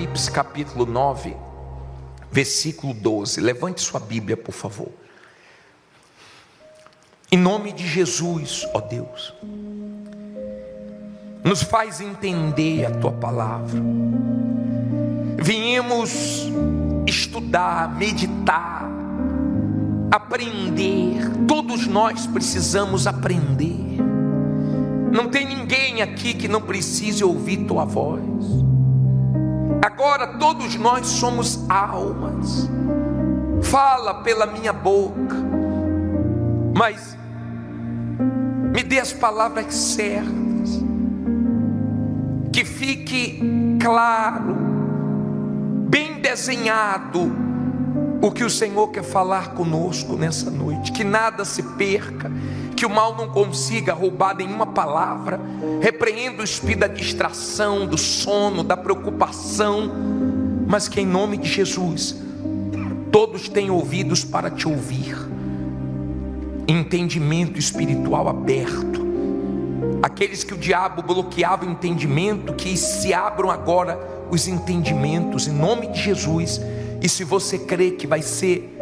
Apocalipse capítulo 9, versículo 12. Levante sua Bíblia, por favor. Em nome de Jesus, ó Deus, nos faz entender a Tua palavra. Viemos estudar, meditar, aprender. Todos nós precisamos aprender. Não tem ninguém aqui que não precise ouvir Tua voz. Agora todos nós somos almas. Fala pela minha boca, mas me dê as palavras certas, que fique claro, bem desenhado o que o Senhor quer falar conosco nessa noite. Que nada se perca, que o mal não consiga roubar nenhuma palavra. Repreenda o espírito da distração, do sono, da preocupação, mas que em nome de Jesus todos tenham ouvidos para te ouvir, entendimento espiritual aberto. Aqueles que o diabo bloqueava o entendimento, que se abram agora os entendimentos em nome de Jesus. E se você crê que vai ser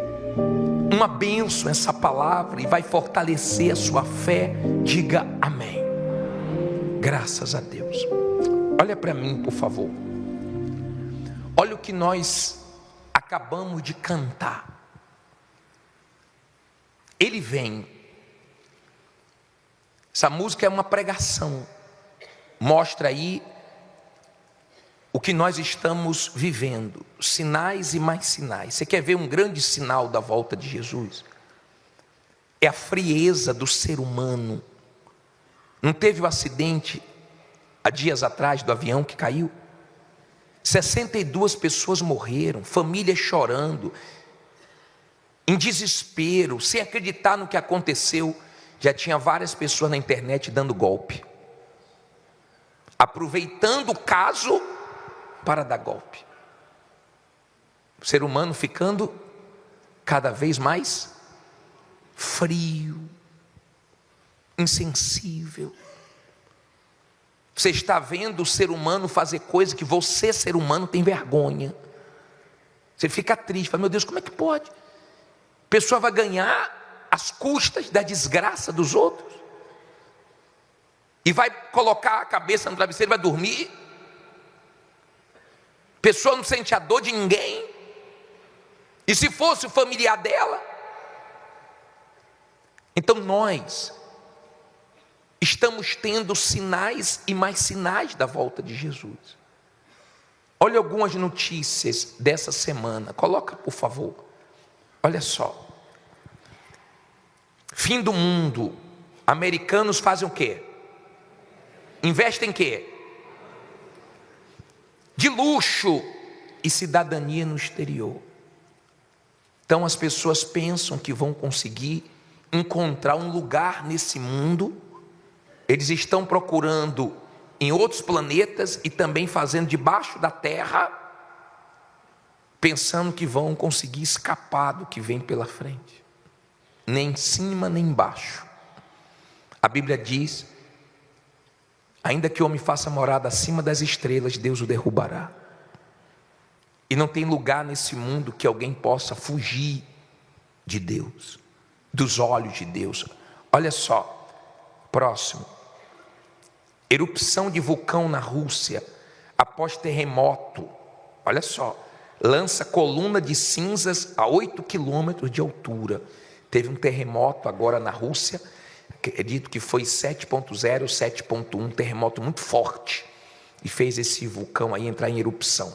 uma bênção essa palavra e vai fortalecer a sua fé, diga amém. Graças a Deus. Olha para mim, por favor. Olha o que nós acabamos de cantar. Ele vem. Essa música é uma pregação. Mostra aí o que nós estamos vivendo, sinais e mais sinais. Você quer ver um grande sinal da volta de Jesus? É a frieza do ser humano. Não teve o acidente há dias atrás do avião que caiu? 62 pessoas morreram, famílias chorando, em desespero, sem acreditar no que aconteceu. Já tinha várias pessoas na internet dando golpe, aproveitando o caso para dar golpe. O ser humano ficando cada vez mais frio, insensível. Você está vendo o ser humano fazer coisa que você, ser humano, tem vergonha. Você fica triste, fala: meu Deus, como é que pode? A pessoa vai ganhar às custas da desgraça dos outros e vai colocar a cabeça no travesseiro e vai dormir. A pessoa não sente a dor de ninguém. E se fosse o familiar dela? Então nós estamos tendo sinais e mais sinais da volta de Jesus. Olha algumas notícias dessa semana. Coloca, por favor. Olha só. Fim do mundo. Americanos fazem o quê? Investem em quê? De luxo e cidadania no exterior. Então as pessoas pensam que vão conseguir encontrar um lugar nesse mundo. Eles estão procurando em outros planetas e também fazendo debaixo da terra, pensando que vão conseguir escapar do que vem pela frente. Nem em cima nem embaixo. A Bíblia diz: ainda que o homem faça morada acima das estrelas, Deus o derrubará. E não tem lugar nesse mundo que alguém possa fugir de Deus, dos olhos de Deus. Olha só, próximo. Erupção de vulcão na Rússia, após terremoto. Olha só, lança coluna de cinzas a 8 quilômetros de altura. Teve um terremoto agora na Rússia, acredito que foi 7.0, 7.1, um terremoto muito forte, e fez esse vulcão aí entrar em erupção.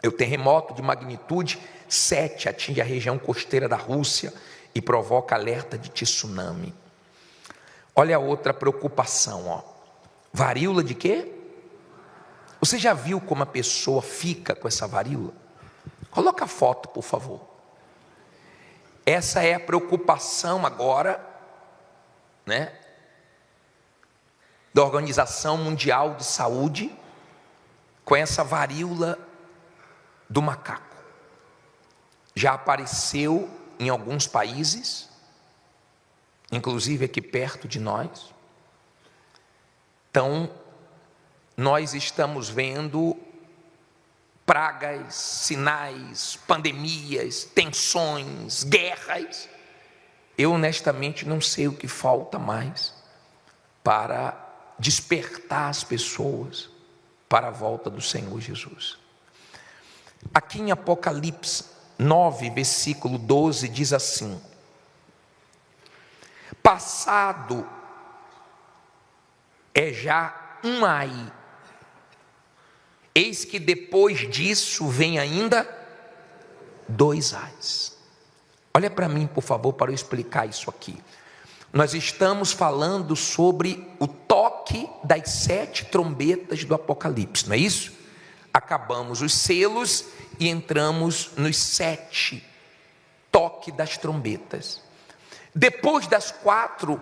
O terremoto de magnitude 7 atinge a região costeira da Rússia e provoca alerta de tsunami. Olha a outra preocupação, ó. Varíola de quê? Você já viu como a pessoa fica com essa varíola? Coloca a foto, por favor. Essa é a preocupação agora, né, da Organização Mundial de Saúde, com essa varíola do macaco. Já apareceu em alguns países, inclusive aqui perto de nós. Então, nós estamos vendo pragas, sinais, pandemias, tensões, guerras. Eu honestamente não sei o que falta mais para despertar as pessoas para a volta do Senhor Jesus. Aqui em Apocalipse 9, versículo 12, diz assim: passado é já um ai, eis que depois disso vem ainda 2 ais. Olha para mim, por favor, para eu explicar isso aqui. Nós estamos falando sobre o toque das 7 trombetas do Apocalipse, não é isso? Acabamos os selos e entramos nos 7 toques das trombetas. Depois das 4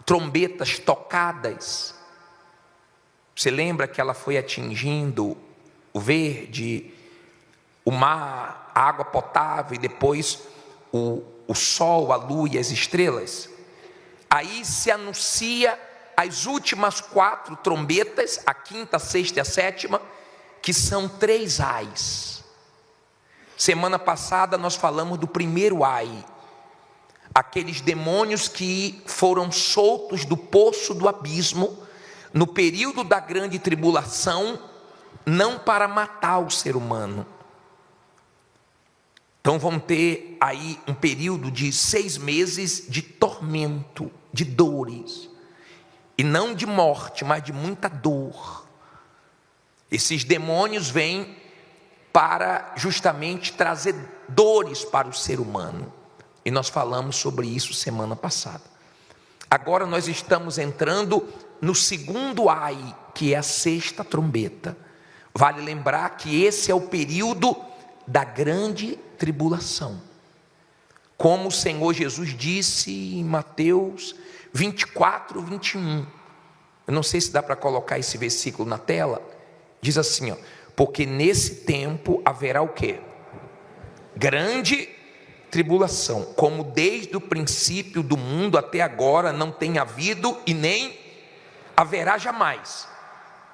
trombetas tocadas, você lembra que ela foi atingindo o verde, o mar, a água potável e depois o sol, a lua e as estrelas? Aí se anuncia as últimas 4 trombetas, a 5ª, a 6ª e a 7ª, que são 3 ais. Semana passada nós falamos do primeiro ai, aqueles demônios que foram soltos do poço do abismo no período da grande tribulação, não para matar o ser humano. Então vão ter aí um período de 6 meses de tormento, de dores, e não de morte, mas de muita dor. Esses demônios vêm para justamente trazer dores para o ser humano, e nós falamos sobre isso semana passada. Agora nós estamos entrando no segundo ai, que é a 6ª trombeta. Vale lembrar que esse é o período da grande tribulação, como o Senhor Jesus disse em Mateus 24, 21. Eu não sei se dá para colocar esse versículo na tela. Diz assim, ó: porque nesse tempo haverá o quê? Grande tribulação, como desde o princípio do mundo até agora não tem havido e nem haverá jamais.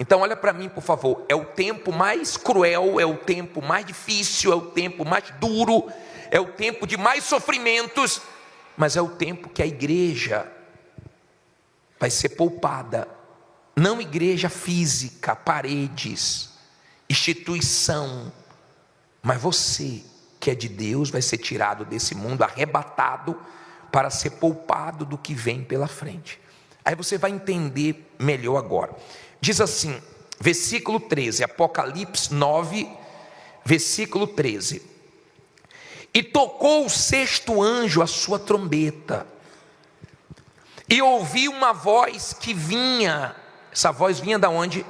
Então olha para mim, por favor. É o tempo mais cruel, é o tempo mais difícil, é o tempo mais duro, é o tempo de mais sofrimentos, mas é o tempo que a igreja vai ser poupada. Não igreja física, paredes, instituição, mas você que é de Deus vai ser tirado desse mundo, arrebatado, para ser poupado do que vem pela frente. Aí você vai entender melhor agora. Diz assim, versículo 13, Apocalipse 9, versículo 13: e tocou o 6º anjo a sua trombeta, e ouvi uma voz que vinha. Essa voz vinha da onde?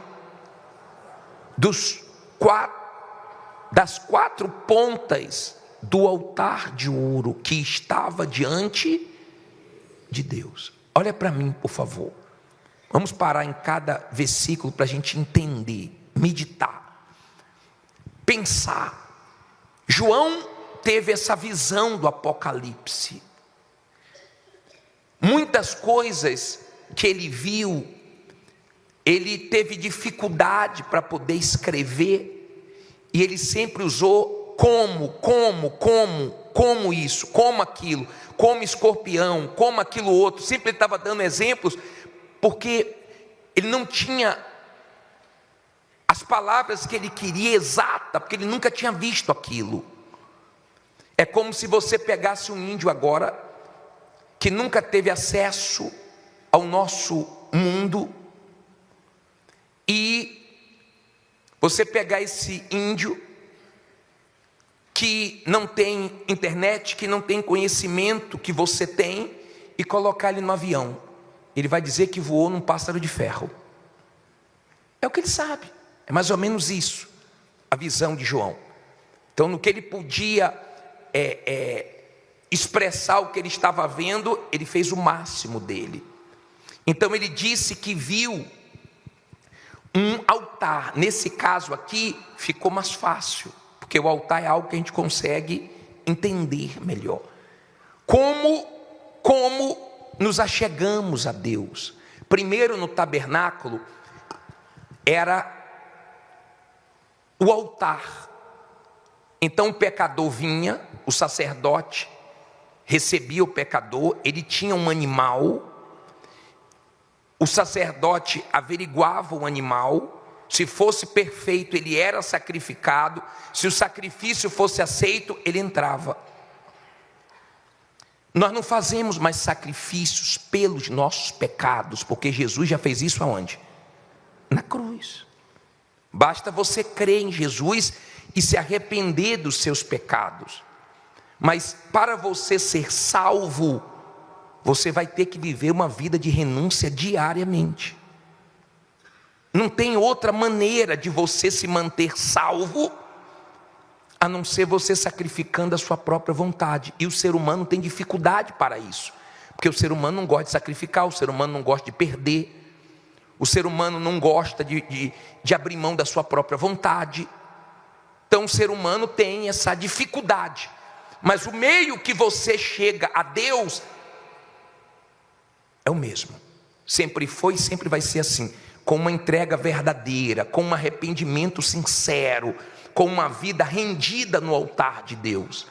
Das 4 pontas do altar de ouro que estava diante de Deus. Olha para mim, por favor. Vamos parar em cada versículo para a gente entender, meditar, pensar. João teve essa visão do Apocalipse. Muitas coisas que ele viu, ele teve dificuldade para poder escrever, e ele sempre usou como isso, como aquilo, como escorpião, como aquilo outro. Sempre ele estava dando exemplos, porque ele não tinha as palavras que ele queria exata, porque ele nunca tinha visto aquilo. É como se você pegasse um índio agora, que nunca teve acesso ao nosso mundo, e você pegar esse índio que não tem internet, que não tem conhecimento que você tem, e colocar ele no avião. Ele vai dizer que voou num pássaro de ferro. É o que ele sabe. É mais ou menos isso, a visão de João. Então, no que ele podia expressar o que ele estava vendo, ele fez o máximo dele. Então ele disse que viu um altar. Nesse caso aqui ficou mais fácil, porque o altar é algo que a gente consegue entender melhor. Como nos achegamos a Deus? Primeiro, no tabernáculo era o altar. Então o pecador vinha, o sacerdote recebia o pecador, ele tinha um animal, o sacerdote averiguava o animal, se fosse perfeito ele era sacrificado, se o sacrifício fosse aceito ele entrava. Nós não fazemos mais sacrifícios pelos nossos pecados, porque Jesus já fez isso aonde? Na cruz. Basta você crer em Jesus e se arrepender dos seus pecados. Mas para você ser salvo, você vai ter que viver uma vida de renúncia diariamente. Não tem outra maneira de você se manter salvo, a não ser você sacrificando a sua própria vontade. E o ser humano tem dificuldade para isso. Porque o ser humano não gosta de sacrificar, o ser humano não gosta de perder. O ser humano não gosta de abrir mão da sua própria vontade. Então o ser humano tem essa dificuldade. Mas o meio que você chega a Deus é o mesmo. Sempre foi e sempre vai ser assim. Com uma entrega verdadeira, com um arrependimento sincero, com uma vida rendida no altar de Deus.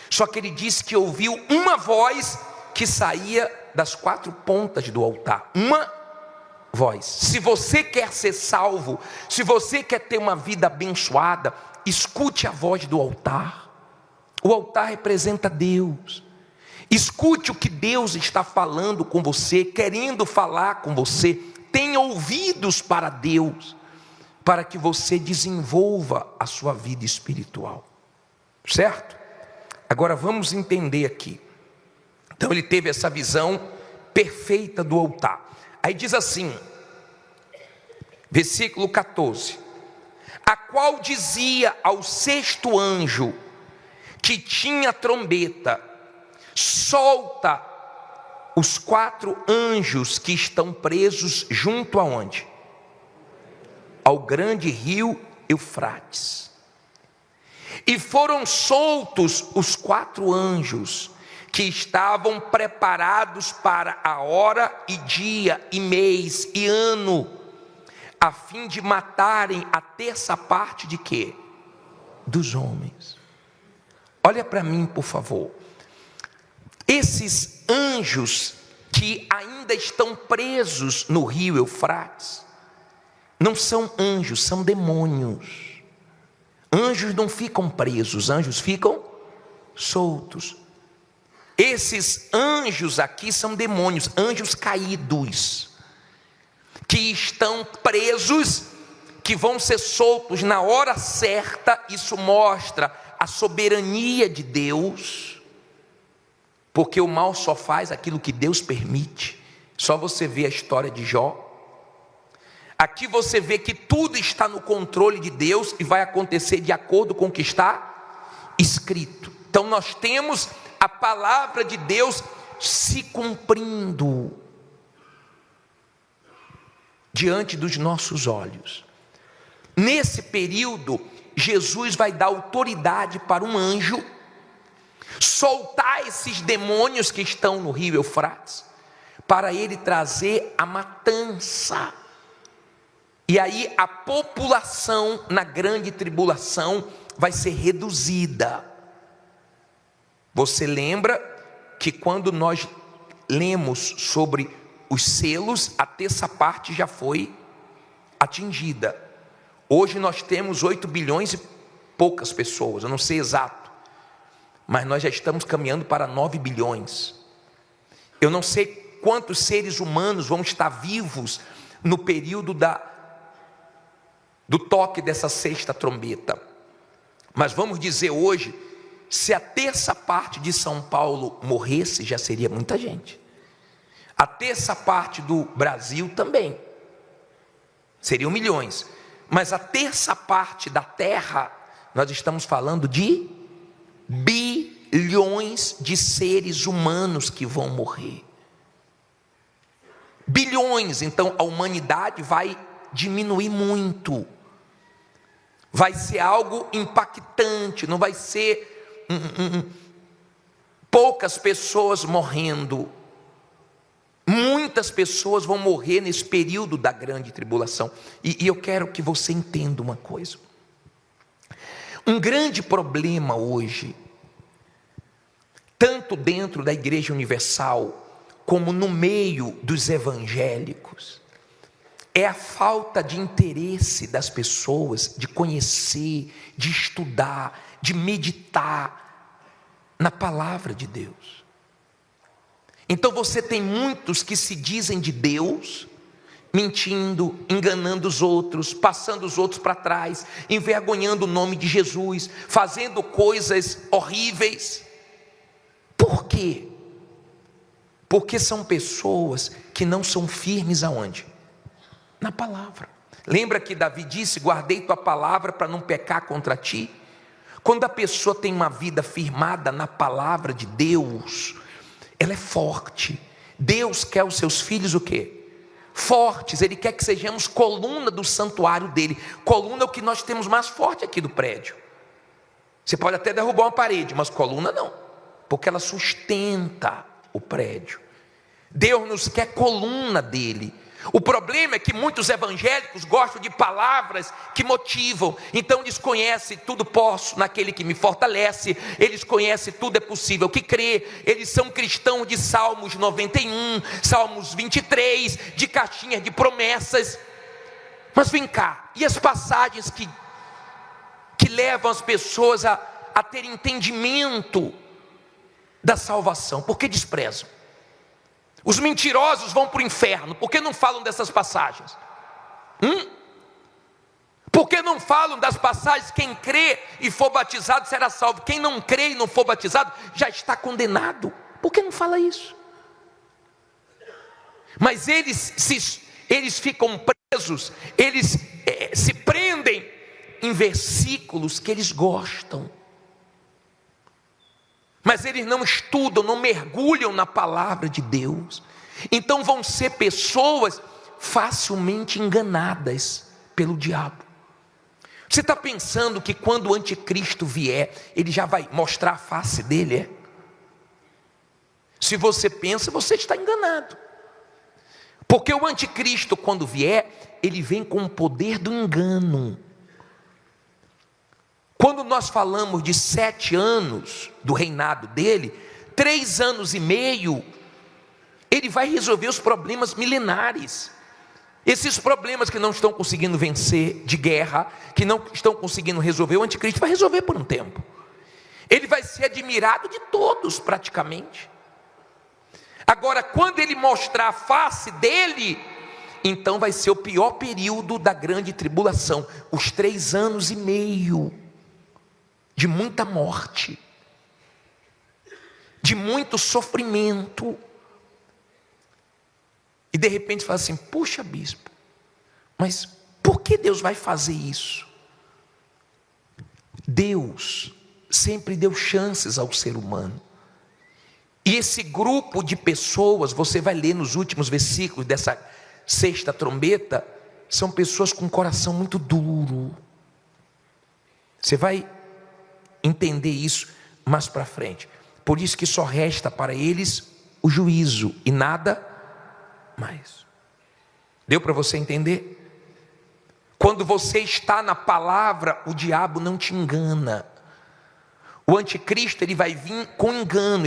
Só que ele disse que ouviu uma voz que saía das quatro pontas do altar. Uma voz. Se você quer ser salvo, se você quer ter uma vida abençoada, escute a voz do altar. O altar representa Deus. Escute o que Deus está falando com você, querendo falar com você. Tenha ouvidos para Deus, para que você desenvolva a sua vida espiritual. Certo? Agora vamos entender aqui. Então ele teve essa visão perfeita do altar. Aí diz assim, versículo 14: a qual dizia ao sexto anjo, que tinha trombeta, solta os 4 anjos que estão presos junto aonde? Ao grande rio Eufrates. E foram soltos os 4 anjos que estavam preparados para a hora e dia e mês e ano, a fim de matarem a terça parte de quê? Dos homens. Olha para mim, por favor. Esses anjos que ainda estão presos no rio Eufrates, não são anjos, são demônios. Anjos não ficam presos, anjos ficam soltos. Esses anjos aqui são demônios, anjos caídos, que estão presos, que vão ser soltos na hora certa. Isso mostra a soberania de Deus, porque o mal só faz aquilo que Deus permite. Só você vê a história de Jó. Aqui você vê que tudo está no controle de Deus e vai acontecer de acordo com o que está escrito. Então nós temos a palavra de Deus se cumprindo diante dos nossos olhos. Nesse período, Jesus vai dar autoridade para um anjo soltar esses demônios que estão no rio Eufrates, para ele trazer a matança. E aí a população na grande tribulação vai ser reduzida. Você lembra que quando nós lemos sobre os selos, a terça parte já foi atingida. Hoje nós temos 8 bilhões e poucas pessoas, eu não sei exato, mas nós já estamos caminhando para 9 bilhões. Eu não sei quantos seres humanos vão estar vivos no período do toque dessa sexta trombeta. Mas vamos dizer hoje, se a terça parte de São Paulo morresse, já seria muita gente. A terça parte do Brasil também, seriam milhões. Mas a terça parte da terra, nós estamos falando de bilhões de seres humanos que vão morrer. Bilhões, então a humanidade vai diminuir muito. Vai ser algo impactante, não vai ser poucas pessoas morrendo. Muitas pessoas vão morrer nesse período da grande tribulação. E eu quero que você entenda uma coisa. Um grande problema hoje, tanto dentro da Igreja Universal, como no meio dos evangélicos, é a falta de interesse das pessoas de conhecer, de estudar, de meditar na palavra de Deus. Então você tem muitos que se dizem de Deus, mentindo, enganando os outros, passando os outros para trás, envergonhando o nome de Jesus, fazendo coisas horríveis. Por quê? Porque são pessoas que não são firmes aonde? Na palavra. Lembra que Davi disse: guardei tua palavra para não pecar contra ti? Quando a pessoa tem uma vida firmada na palavra de Deus, ela é forte. Deus quer os seus filhos o quê? Fortes. Ele quer que sejamos coluna do santuário dele. Coluna é o que nós temos mais forte aqui do prédio. Você pode até derrubar uma parede, mas coluna não, porque ela sustenta o prédio. Deus nos quer coluna dele. O problema é que muitos evangélicos gostam de palavras que motivam. Então eles conhecem tudo posso naquele que me fortalece. Eles conhecem tudo é possível que crê. Eles são cristãos de Salmos 91, Salmos 23, de caixinhas de promessas. Mas vem cá, e as passagens que levam as pessoas a ter entendimento da salvação? Por que desprezam? Os mentirosos vão para o inferno. Por que não falam dessas passagens? Por que não falam das passagens? Quem crê e for batizado será salvo. Quem não crê e não for batizado já está condenado. Por que não fala isso? Mas eles ficam presos. Eles se prendem em versículos que eles gostam. Mas eles não estudam, não mergulham na palavra de Deus. Então vão ser pessoas facilmente enganadas pelo diabo. Você está pensando que quando o anticristo vier, ele já vai mostrar a face dele? É? Se você pensa, você está enganado. Porque o anticristo, quando vier, ele vem com o poder do engano. Quando nós falamos de 7 anos do reinado dele, 3 anos e meio, ele vai resolver os problemas milenares. Esses problemas que não estão conseguindo vencer de guerra, que não estão conseguindo resolver, o anticristo vai resolver por um tempo. Ele vai ser admirado de todos praticamente. Agora, quando ele mostrar a face dele, então vai ser o pior período da grande tribulação, os 3 anos e meio. De muita morte, de muito sofrimento. E de repente fala assim: puxa, bispo, mas por que Deus vai fazer isso? Deus sempre deu chances ao ser humano. E esse grupo de pessoas, você vai ler nos últimos versículos dessa 6ª trombeta, são pessoas com um coração muito duro. Você vai entender isso mais para frente. Por isso que só resta para eles o juízo e nada mais. Deu para você entender? Quando você está na palavra, o diabo não te engana. O anticristo, ele vai vir com engano.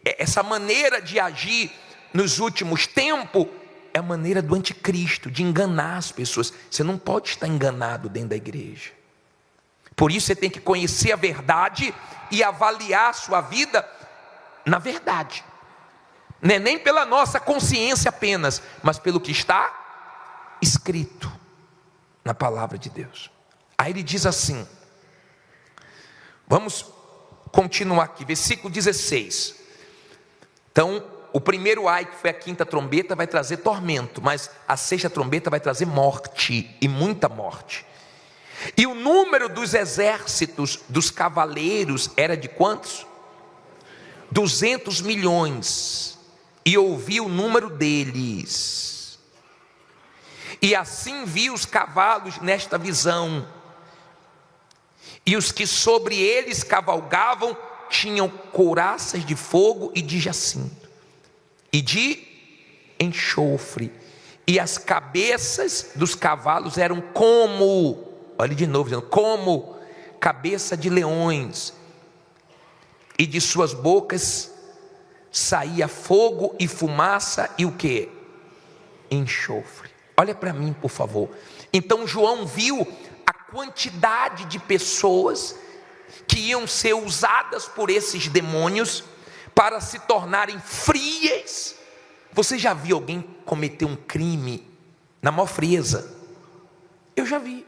Essa maneira de agir nos últimos tempos é a maneira do anticristo, de enganar as pessoas. Você não pode estar enganado dentro da igreja. Por isso você tem que conhecer a verdade e avaliar a sua vida na verdade. Não é nem pela nossa consciência apenas, mas pelo que está escrito na palavra de Deus. Aí ele diz assim, vamos continuar aqui, versículo 16. Então, o primeiro ai, que foi a 5ª trombeta, vai trazer tormento, mas a 6ª trombeta vai trazer morte, e muita morte. E o número dos exércitos dos cavaleiros era de quantos? 200 milhões. E ouvi o número deles. E assim vi os cavalos nesta visão. E os que sobre eles cavalgavam tinham couraças de fogo e de jacinto, e de enxofre. E as cabeças dos cavalos eram como... Olha de novo, dizendo, como cabeça de leões, e de suas bocas saía fogo e fumaça e o que? Enxofre. Olha para mim, por favor. Então João viu a quantidade de pessoas que iam ser usadas por esses demônios para se tornarem frias. Você já viu alguém cometer um crime na maior frieza? Eu já vi.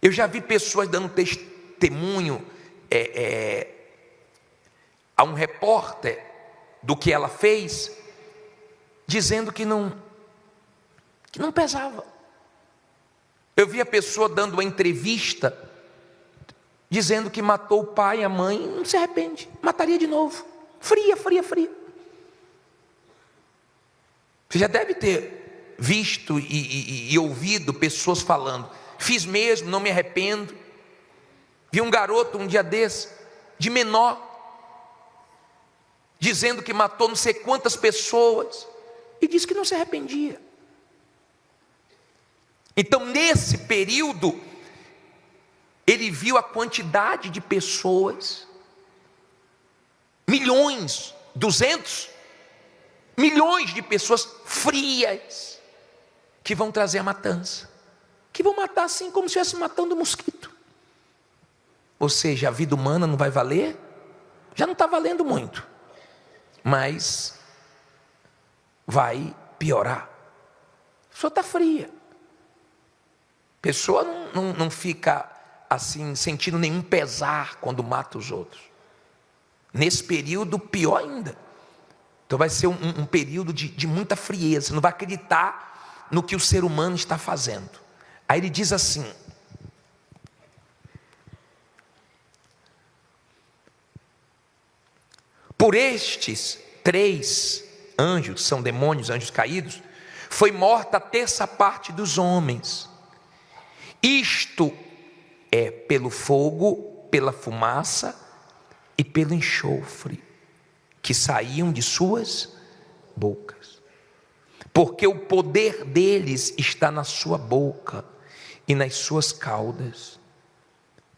Eu já vi pessoas dando testemunho a um repórter do que ela fez, dizendo que não pesava. Eu vi a pessoa dando uma entrevista, dizendo que matou o pai e a mãe, não se arrepende, mataria de novo. Fria. Você já deve ter visto e ouvido pessoas falando: fiz mesmo, não me arrependo. Vi um garoto um dia desse, de menor, dizendo que matou não sei quantas pessoas, e disse que não se arrependia. Então, nesse período, ele viu a quantidade de pessoas, milhões, 200 milhões de pessoas frias, que vão trazer a matança, que vão matar assim como se estivesse matando um mosquito. Ou seja, a vida humana não vai valer? Já não está valendo muito, mas vai piorar. A pessoa está fria. A pessoa não fica assim, sentindo nenhum pesar quando mata os outros. Nesse período, pior ainda. Então vai ser um período de muita frieza. Você não vai acreditar no que o ser humano está fazendo. Aí ele diz assim: por estes 3 anjos, são demônios, anjos caídos, foi morta a terça parte dos homens. Isto é pelo fogo, pela fumaça e pelo enxofre que saíam de suas bocas. Porque o poder deles está na sua boca e nas suas caudas.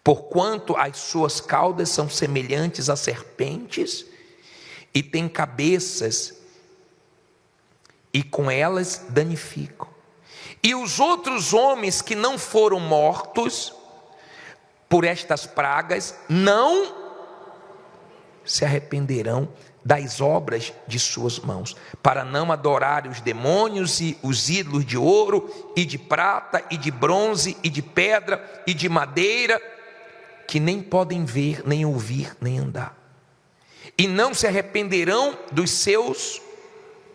Porquanto as suas caudas são semelhantes a serpentes e têm cabeças, e com elas danificam. E os outros homens que não foram mortos por estas pragas não se arrependerão das obras de suas mãos, para não adorarem os demônios e os ídolos de ouro e de prata e de bronze e de pedra e de madeira, que nem podem ver, nem ouvir, nem andar. E não se arrependerão dos seus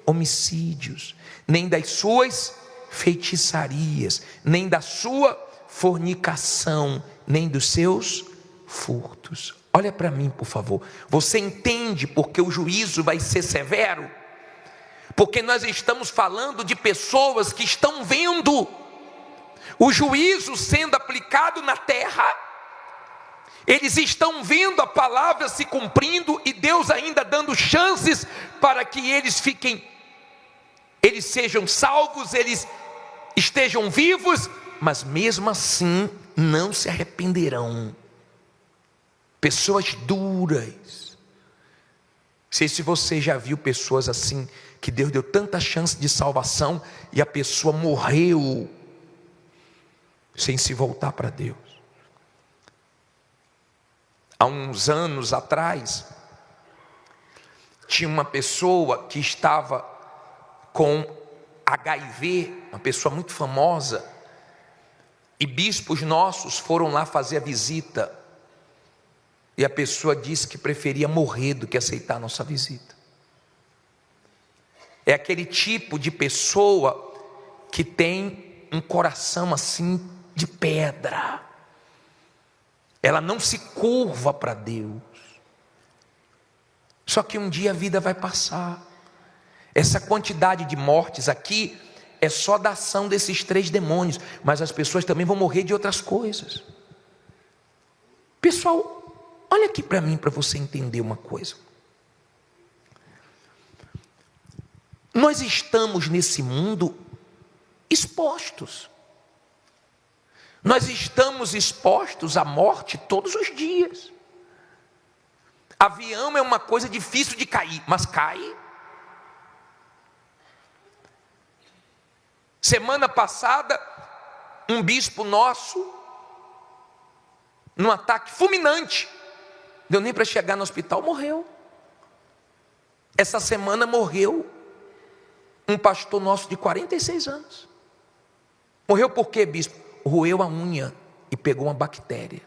homicídios, nem das suas feitiçarias, nem da sua fornicação, nem dos seus furtos. Olha para mim, por favor. Você entende porque o juízo vai ser severo? Porque nós estamos falando de pessoas que estão vendo o juízo sendo aplicado na terra. Eles estão vendo a palavra se cumprindo e Deus ainda dando chances para que eles sejam salvos, eles estejam vivos, mas mesmo assim não se arrependerão. Pessoas duras. Não sei se você já viu pessoas assim, que Deus deu tanta chance de salvação e a pessoa morreu sem se voltar para Deus. Há uns anos atrás, tinha uma pessoa que estava com HIV, uma pessoa muito famosa, e bispos nossos foram lá fazer a visita, e a pessoa disse que preferia morrer do que aceitar a nossa visita. É aquele tipo de pessoa que tem um coração assim de pedra. Ela não se curva para Deus. Só que um dia a vida vai passar. Essa quantidade de mortes aqui é só da ação desses 3 demônios, mas as pessoas também vão morrer de outras coisas. Pessoal, olha aqui para mim, para você entender uma coisa. Nós estamos nesse mundo expostos. Nós estamos expostos à morte todos os dias. Avião é uma coisa difícil de cair, mas cai. Semana passada, um bispo nosso, num ataque fulminante, deu nem para chegar no hospital, morreu. Essa semana morreu um pastor nosso de 46 anos. Morreu por quê, bispo? Roeu a unha e pegou uma bactéria.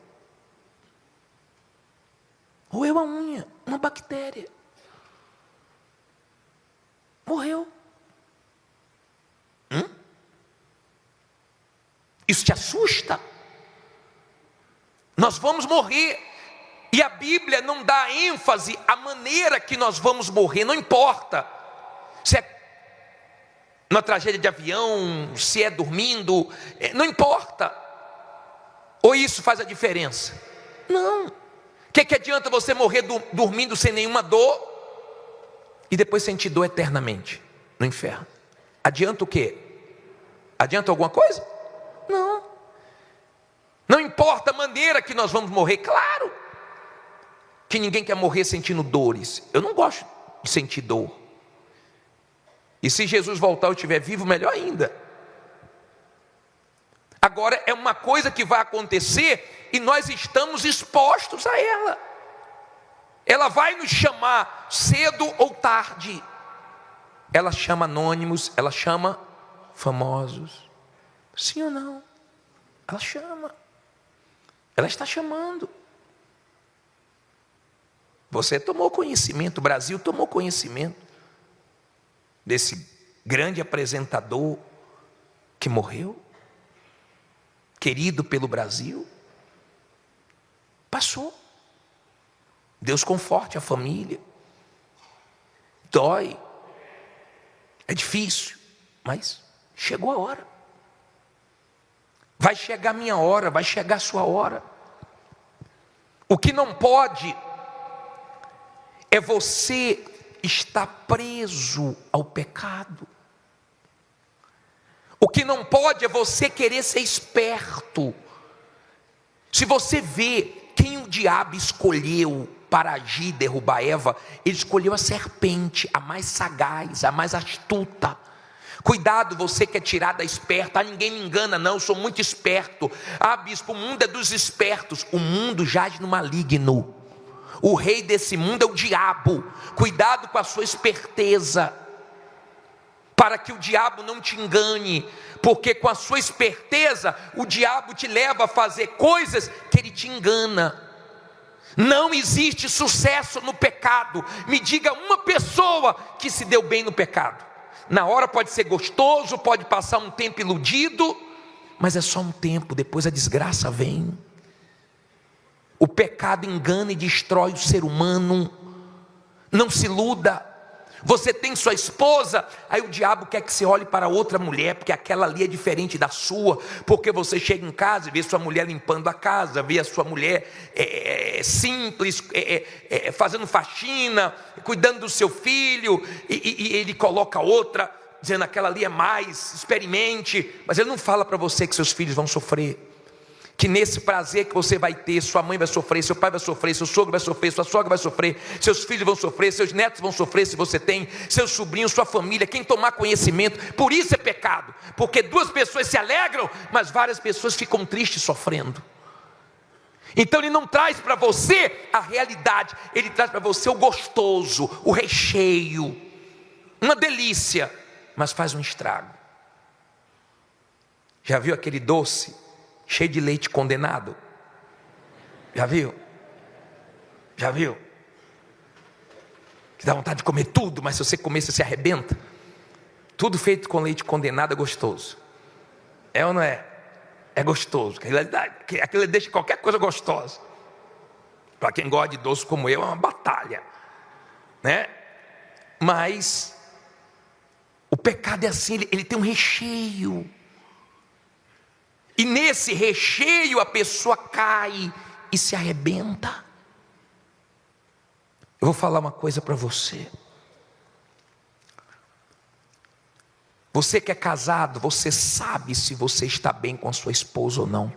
Roeu a unha, uma bactéria. Morreu. Isso te assusta? Nós vamos morrer. E a Bíblia não dá ênfase à maneira que nós vamos morrer. Não importa se é numa tragédia de avião, se é dormindo, não importa. Ou isso faz a diferença? Não. O que adianta você morrer dormindo sem nenhuma dor e depois sentir dor eternamente no inferno? Adianta o quê? Adianta alguma coisa? Não. Não importa a maneira que nós vamos morrer. Claro que ninguém quer morrer sentindo dores. Eu não gosto de sentir dor. E se Jesus voltar e eu estiver vivo, melhor ainda. Agora é uma coisa que vai acontecer e nós estamos expostos a ela. Ela vai nos chamar cedo ou tarde. Ela chama anônimos, ela chama famosos. Sim ou não? Ela chama. Ela está chamando. Você tomou conhecimento, o Brasil tomou conhecimento desse grande apresentador que morreu, querido pelo Brasil. Passou. Deus conforte a família. Dói. É difícil, mas chegou a hora. Vai chegar a minha hora, vai chegar a sua hora. O que não pode é você estar preso ao pecado. O que não pode é você querer ser esperto. Se você vê quem o diabo escolheu para agir e derrubar Eva, ele escolheu a serpente, a mais sagaz, a mais astuta. Cuidado, você que é tirada esperta. Ninguém me engana não, eu sou muito esperto. Bispo, o mundo é dos espertos. O mundo jaz no maligno. O rei desse mundo é o diabo. Cuidado com a sua esperteza, para que o diabo não te engane, porque com a sua esperteza o diabo te leva a fazer coisas que ele te engana. Não existe sucesso no pecado. Me diga uma pessoa que se deu bem no pecado. Na hora pode ser gostoso, pode passar um tempo iludido, mas é só um tempo, depois a desgraça vem. O pecado engana e destrói o ser humano. Não se iluda. Você tem sua esposa, aí o diabo quer que você olhe para outra mulher, porque aquela ali é diferente da sua, porque você chega em casa e vê sua mulher limpando a casa, vê a sua mulher simples, fazendo faxina, cuidando do seu filho, e ele coloca outra, dizendo aquela ali é mais, experimente, mas ele não fala para você que seus filhos vão sofrer. Que nesse prazer que você vai ter, sua mãe vai sofrer, seu pai vai sofrer, seu sogro vai sofrer, sua sogra vai sofrer, seus filhos vão sofrer, seus netos vão sofrer se você tem, seus sobrinhos, sua família, quem tomar conhecimento. Por isso é pecado, porque duas pessoas se alegram, mas várias pessoas ficam tristes sofrendo. Então ele não traz para você a realidade, ele traz para você o gostoso, o recheio, uma delícia, mas faz um estrago. Já viu aquele doce cheio de leite condenado? Já viu? Já viu? Que dá vontade de comer tudo, mas se você comer, você se arrebenta. Tudo feito com leite condenado é gostoso. É ou não é? É gostoso. Aquilo deixa qualquer coisa gostosa. Para quem gosta de doce como eu, é uma batalha, né? Mas o pecado é assim, ele tem um recheio. E nesse recheio a pessoa cai e se arrebenta. Eu vou falar uma coisa para você. Você que é casado, você sabe se você está bem com a sua esposa ou não.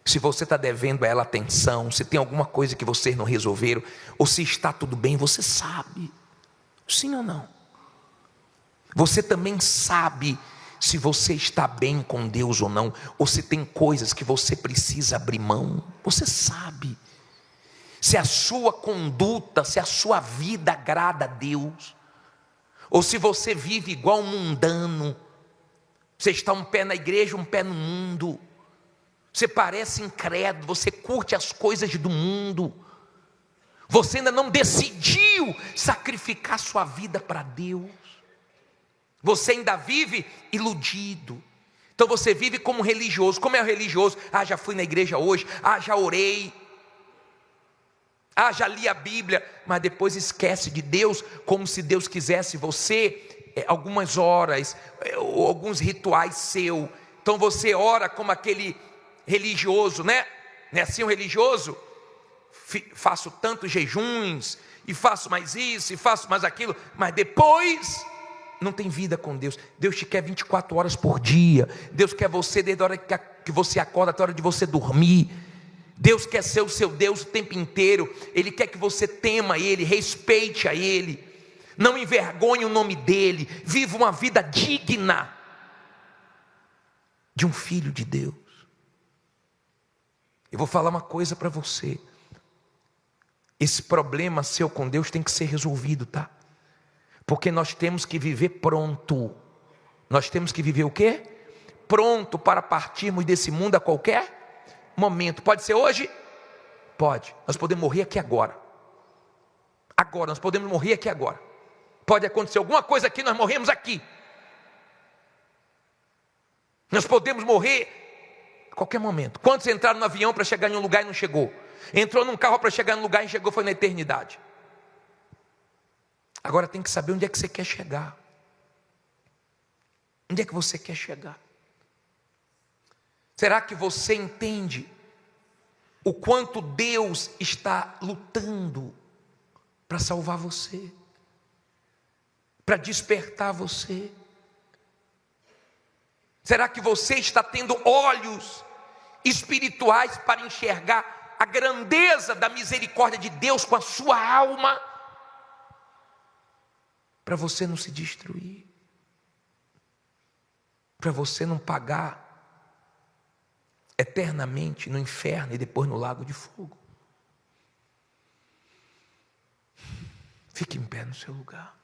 Se você está devendo a ela atenção, se tem alguma coisa que vocês não resolveram, ou se está tudo bem, você sabe. Sim ou não? Você também sabe se você está bem com Deus ou não, ou se tem coisas que você precisa abrir mão. Você sabe. Se a sua conduta, se a sua vida agrada a Deus, ou se você vive igual um mundano. Você está um pé na igreja, um pé no mundo. Você parece incrédulo, você curte as coisas do mundo. Você ainda não decidiu sacrificar sua vida para Deus. Você ainda vive iludido. Então você vive como religioso. Como é o religioso? Já fui na igreja hoje. Já orei. Já li a Bíblia. Mas depois esquece de Deus, como se Deus quisesse você algumas horas, ou alguns rituais seu. Então você ora como aquele religioso, né? Não é assim um religioso? Faço tantos jejuns, e faço mais isso, e faço mais aquilo, mas depois não tem vida com Deus. Deus te quer 24 horas por dia. Deus quer você desde a hora que você acorda até a hora de você dormir. Deus quer ser o seu Deus o tempo inteiro. Ele quer que você tema Ele, respeite a Ele, não envergonhe o nome dEle, viva uma vida digna de um filho de Deus. Eu vou falar uma coisa para você. Esse problema seu com Deus tem que ser resolvido, tá? Porque nós temos que viver pronto. Nós temos que viver o quê? Pronto para partirmos desse mundo a qualquer momento. Pode ser hoje? Pode. Nós podemos morrer aqui agora. Agora, nós podemos morrer aqui agora. Pode acontecer alguma coisa aqui, nós morremos aqui. Nós podemos morrer a qualquer momento. Quantos entraram no avião para chegar em um lugar e não chegou? Entrou num carro para chegar no lugar e chegou, foi na eternidade. Agora tem que saber onde é que você quer chegar. Onde é que você quer chegar? Será que você entende o quanto Deus está lutando para salvar você, para despertar você? Será que você está tendo olhos espirituais para enxergar a grandeza da misericórdia de Deus com a sua alma, para você não se destruir, para você não pagar eternamente no inferno e depois no lago de fogo? Fique em pé no seu lugar,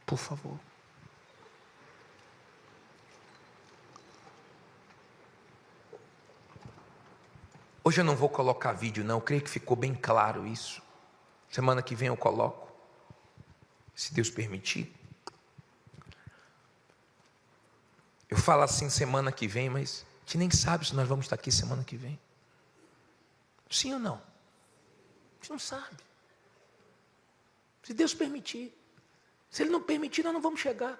por favor. Hoje eu não vou colocar vídeo não, eu creio que ficou bem claro isso. Semana que vem eu coloco, se Deus permitir. Eu falo assim semana que vem, mas a gente nem sabe se nós vamos estar aqui semana que vem. Sim ou não? A gente não sabe. Se Deus permitir. Se Ele não permitir, nós não vamos chegar.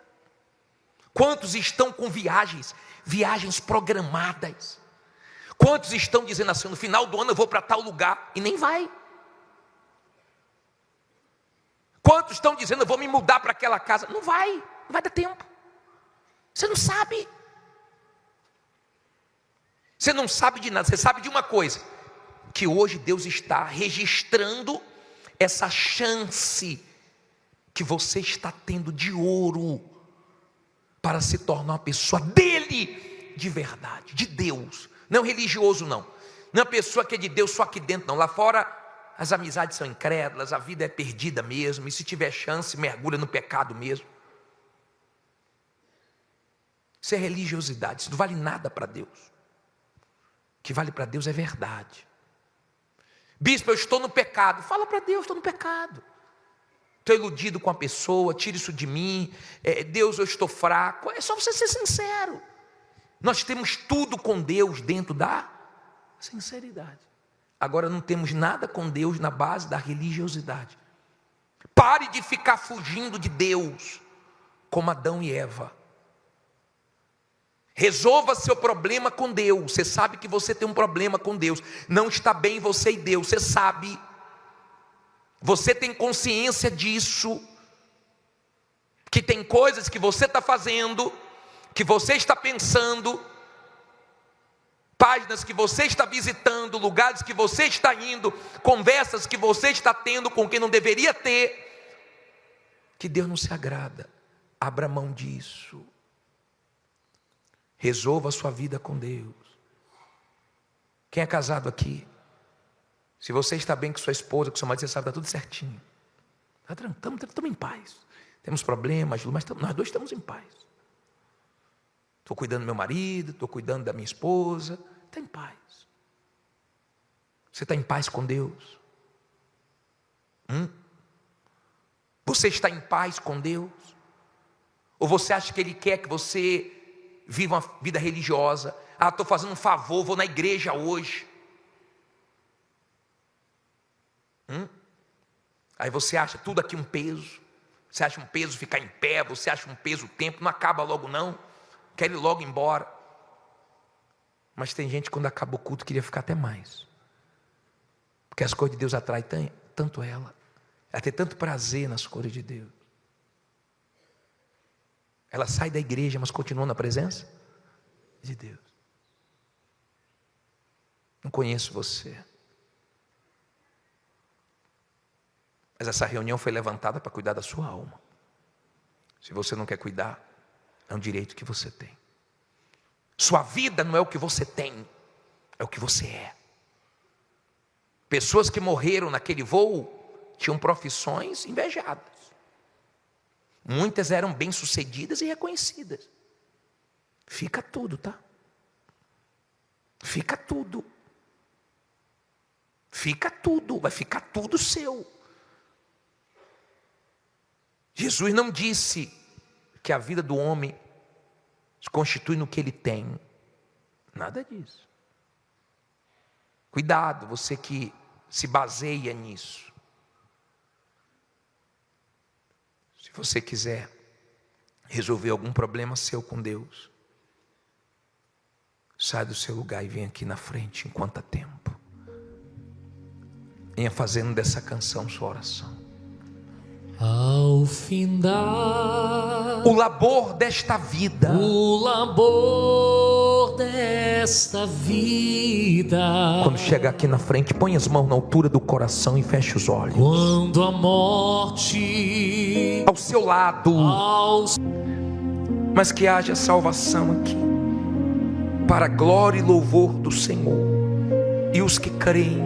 Quantos estão com viagens programadas? Quantos estão dizendo assim, no final do ano eu vou para tal lugar, e nem vai? Quantos estão dizendo, eu vou me mudar para aquela casa? Não vai dar tempo. Você não sabe. Você não sabe de nada, você sabe de uma coisa, que hoje Deus está registrando essa chance que você está tendo de ouro, para se tornar uma pessoa dele, de verdade, de Deus. Não religioso não, não é pessoa que é de Deus só aqui dentro não, lá fora as amizades são incrédulas, a vida é perdida mesmo, e se tiver chance, mergulha no pecado mesmo. Isso é religiosidade, isso não vale nada para Deus. O que vale para Deus é verdade. Bispo, eu estou no pecado. Fala para Deus, estou no pecado. Estou iludido com a pessoa, tira isso de mim. Deus, eu estou fraco. É só você ser sincero. Nós temos tudo com Deus dentro da sinceridade. Agora não temos nada com Deus na base da religiosidade. Pare de ficar fugindo de Deus, como Adão e Eva. Resolva seu problema com Deus. Você sabe que você tem um problema com Deus. Não está bem você e Deus, você sabe. Você tem consciência disso. Que tem coisas que você está fazendo que você está pensando, páginas que você está visitando, lugares que você está indo, conversas que você está tendo com quem não deveria ter, que Deus não se agrada. Abra mão disso. Resolva a sua vida com Deus. Quem é casado aqui? Se você está bem com sua esposa, com seu marido, você sabe, está tudo certinho. Estamos em paz. Temos problemas, mas nós dois estamos em paz. Estou cuidando do meu marido, estou cuidando da minha esposa. Está em paz. Você está em paz com Deus? Você está em paz com Deus? Ou você acha que Ele quer que você viva uma vida religiosa? Estou fazendo um favor, vou na igreja hoje. Aí você acha tudo aqui um peso. Você acha um peso ficar em pé, você acha um peso o tempo, não acaba logo não. Quer ir logo embora. Mas tem gente, quando acaba o culto, queria ficar até mais. Porque as coisas de Deus atraem tanto ela. Ela tem tanto prazer nas coisas de Deus. Ela sai da igreja, mas continua na presença de Deus. Não conheço você. Mas essa reunião foi levantada para cuidar da sua alma. Se você não quer cuidar, é um direito que você tem. Sua vida não é o que você tem, é o que você é. Pessoas que morreram naquele voo tinham profissões invejadas. Muitas eram bem-sucedidas e reconhecidas. Fica tudo, tá? Fica tudo. Fica tudo, vai ficar tudo seu. Jesus não disse que a vida do homem se constitui no que ele tem. Nada disso. Cuidado, você que se baseia nisso. Se você quiser resolver algum problema seu com Deus, sai do seu lugar e vem aqui na frente enquanto há tempo. Venha fazendo dessa canção sua oração. Ao findar o labor desta vida, quando chegar aqui na frente, põe as mãos na altura do coração e feche os olhos. Quando a morte ao seu lado, mas que haja salvação aqui, para a glória e louvor do Senhor. E os que creem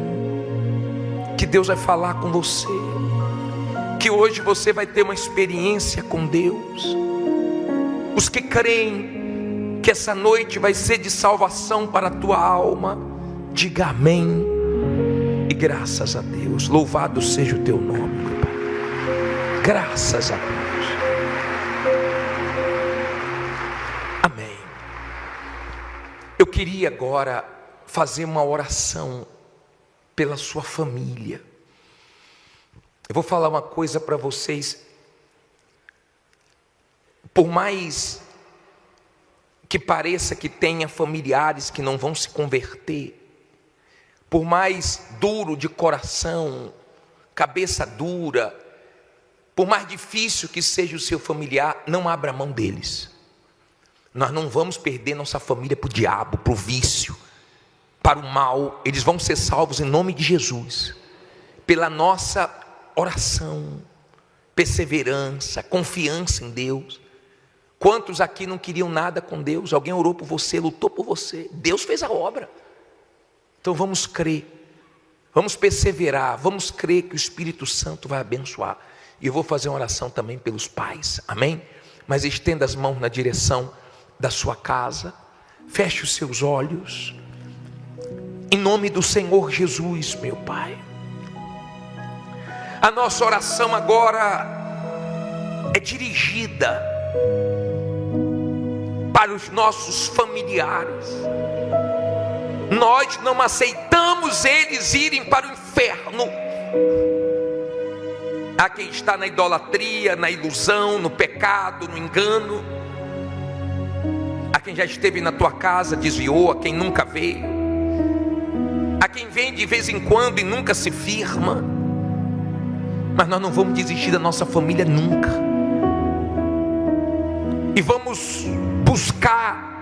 que Deus vai falar com você, que hoje você vai ter uma experiência com Deus. Os que creem que essa noite vai ser de salvação para a tua alma, diga amém e graças a Deus. Louvado seja o teu nome, meu Pai. Graças a Deus. Amém. Eu queria agora fazer uma oração pela sua família. Eu vou falar uma coisa para vocês. Por mais que pareça que tenha familiares que não vão se converter, por mais duro de coração, cabeça dura, por mais difícil que seja o seu familiar, não abra mão deles. Nós não vamos perder nossa família para o diabo, para o vício, para o mal. Eles vão ser salvos em nome de Jesus, pela nossa oração, perseverança, confiança em Deus. Quantos aqui não queriam nada com Deus? Alguém orou por você, lutou por você, Deus fez a obra. Então vamos crer, vamos perseverar, vamos crer que o Espírito Santo vai abençoar. E eu vou fazer uma oração também pelos pais, amém? Mas estenda as mãos na direção da sua casa, feche os seus olhos, em nome do Senhor Jesus, meu Pai. A nossa oração agora é dirigida para os nossos familiares. Nós não aceitamos eles irem para o inferno. Há quem está na idolatria, na ilusão, no pecado, no engano. Há quem já esteve na tua casa, desviou, há quem nunca veio. Há quem vem de vez em quando e nunca se firma. Mas nós não vamos desistir da nossa família nunca. e vamos buscar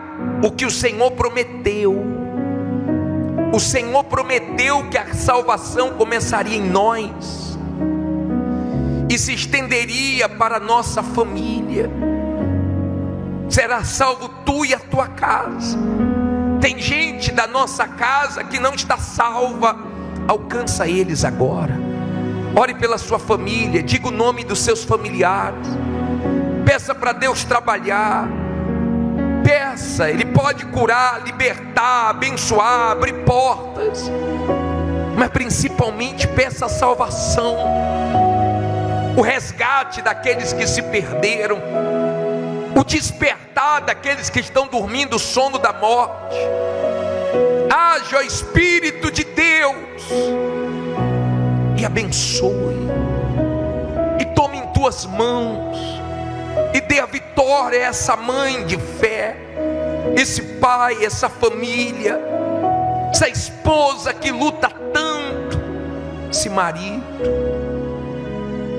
o que o Senhor prometeu. O Senhor prometeu que a salvação começaria em nós e se estenderia para a nossa família. Será salvo tu e a tua casa. Tem gente da nossa casa que não está salva. Alcança eles agora. Ore pela sua família, diga o nome dos seus familiares. Peça para Deus trabalhar. Peça, Ele pode curar, libertar, abençoar, abrir portas. Mas principalmente peça a salvação, o resgate daqueles que se perderam, o despertar daqueles que estão dormindo o sono da morte. Haja o Espírito de Deus e abençoe, e tome em tuas mãos, e dê a vitória a essa mãe de fé, esse pai, essa família, essa esposa que luta tanto, esse marido.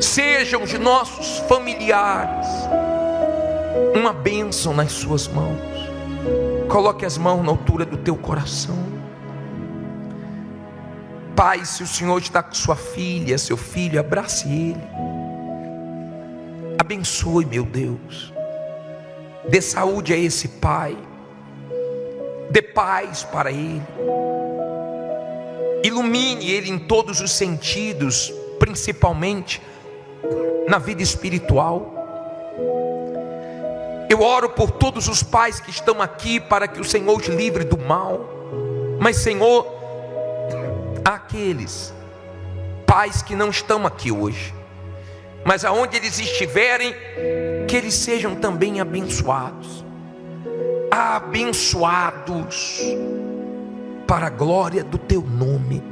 Sejam os nossos familiares uma bênção nas suas mãos. Coloque as mãos na altura do teu coração. Pai, se o Senhor está com sua filha, seu filho, abrace ele. Abençoe, meu Deus. Dê saúde a esse pai. Dê paz para ele. Ilumine ele em todos os sentidos, principalmente na vida espiritual. Eu oro por todos os pais que estão aqui, para que o Senhor os livre do mal. Mas, Senhor, há aqueles pais que não estão aqui hoje, mas aonde eles estiverem, que eles sejam também abençoados. Abençoados para a glória do teu nome.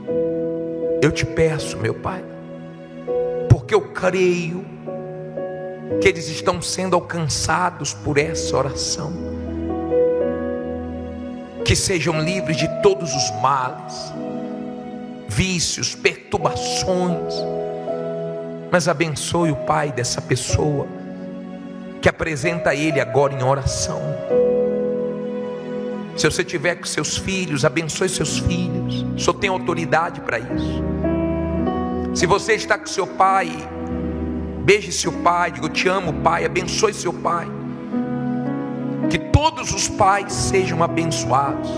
Eu te peço, meu Pai, porque eu creio que eles estão sendo alcançados por essa oração. Que sejam livres de todos os males, vícios, perturbações. Mas abençoe o pai dessa pessoa que apresenta a ele agora em oração. Se você tiver com seus filhos, abençoe seus filhos. O Senhor tem autoridade para isso. Se você está com seu pai, beije seu pai, diga: eu te amo, pai. Abençoe seu pai. Que todos os pais sejam abençoados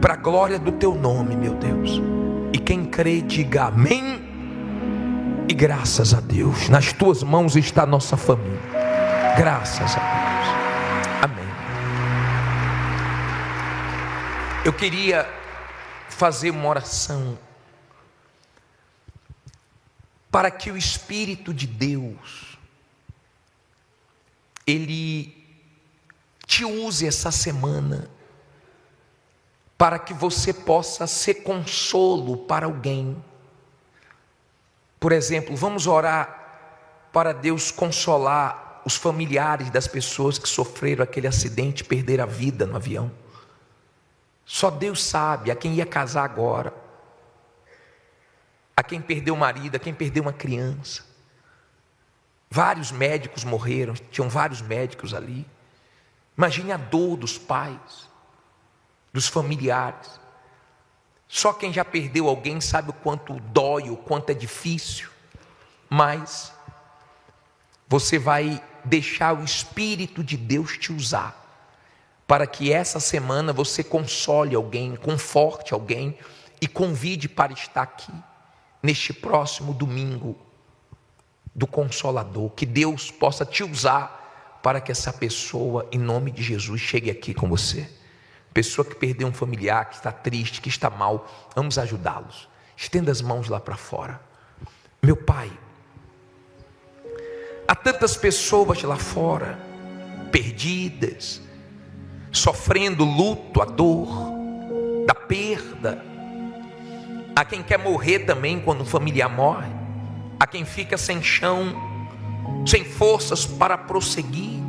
para a glória do teu nome, meu Deus. E quem crê, diga amém e graças a Deus. Nas tuas mãos está a nossa família. Graças a Deus. Amém. Eu queria fazer uma oração para que o Espírito de Deus Ele te use essa semana, para que você possa ser consolo para alguém. Por exemplo, vamos orar para Deus consolar os familiares das pessoas que sofreram aquele acidente, perderam a vida no avião. Só Deus sabe a quem ia casar agora, a quem perdeu o marido, a quem perdeu uma criança. Vários médicos morreram, tinham vários médicos ali. Imagine a dor dos pais, dos familiares. Só quem já perdeu alguém sabe o quanto dói, o quanto é difícil. Mas você vai deixar o Espírito de Deus te usar, para que essa semana você console alguém, conforte alguém e convide para estar aqui neste próximo domingo do Consolador. Que Deus possa te usar para que essa pessoa, em nome de Jesus, chegue aqui com você. Pessoa que perdeu um familiar, que está triste, que está mal, vamos ajudá-los. Estenda as mãos lá para fora. Meu Pai, há tantas pessoas lá fora, perdidas, sofrendo luto, a dor da perda. Há quem quer morrer também quando um familiar morre. Há quem fica sem chão, sem forças para prosseguir.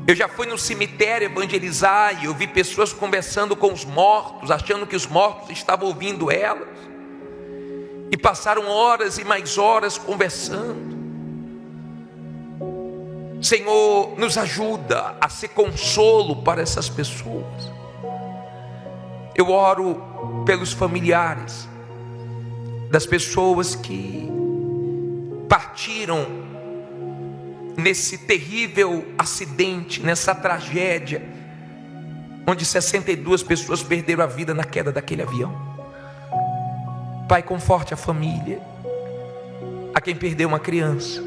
Eu já fui no cemitério evangelizar e eu vi pessoas conversando com os mortos, achando que os mortos estavam ouvindo elas, e passaram horas e mais horas conversando. Senhor, nos ajuda a ser consolo para essas pessoas. Eu oro pelos familiares das pessoas que partiram nesse terrível acidente, nessa tragédia, onde 62 pessoas perderam a vida na queda daquele avião. Pai, conforte a família, a quem perdeu uma criança,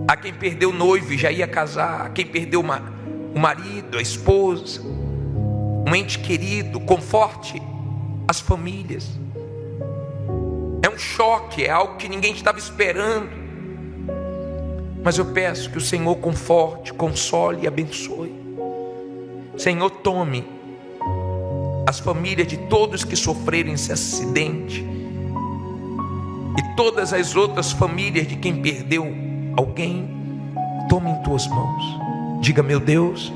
a quem perdeu o noivo e já ia casar, a quem perdeu o marido, a esposa, um ente querido. Conforte as famílias. É um choque, é algo que ninguém estava esperando, mas eu peço que o Senhor conforte, console e abençoe. Senhor, tome as famílias de todos que sofreram esse acidente e todas as outras famílias de quem perdeu alguém. Tome em tuas mãos. Diga: meu Deus,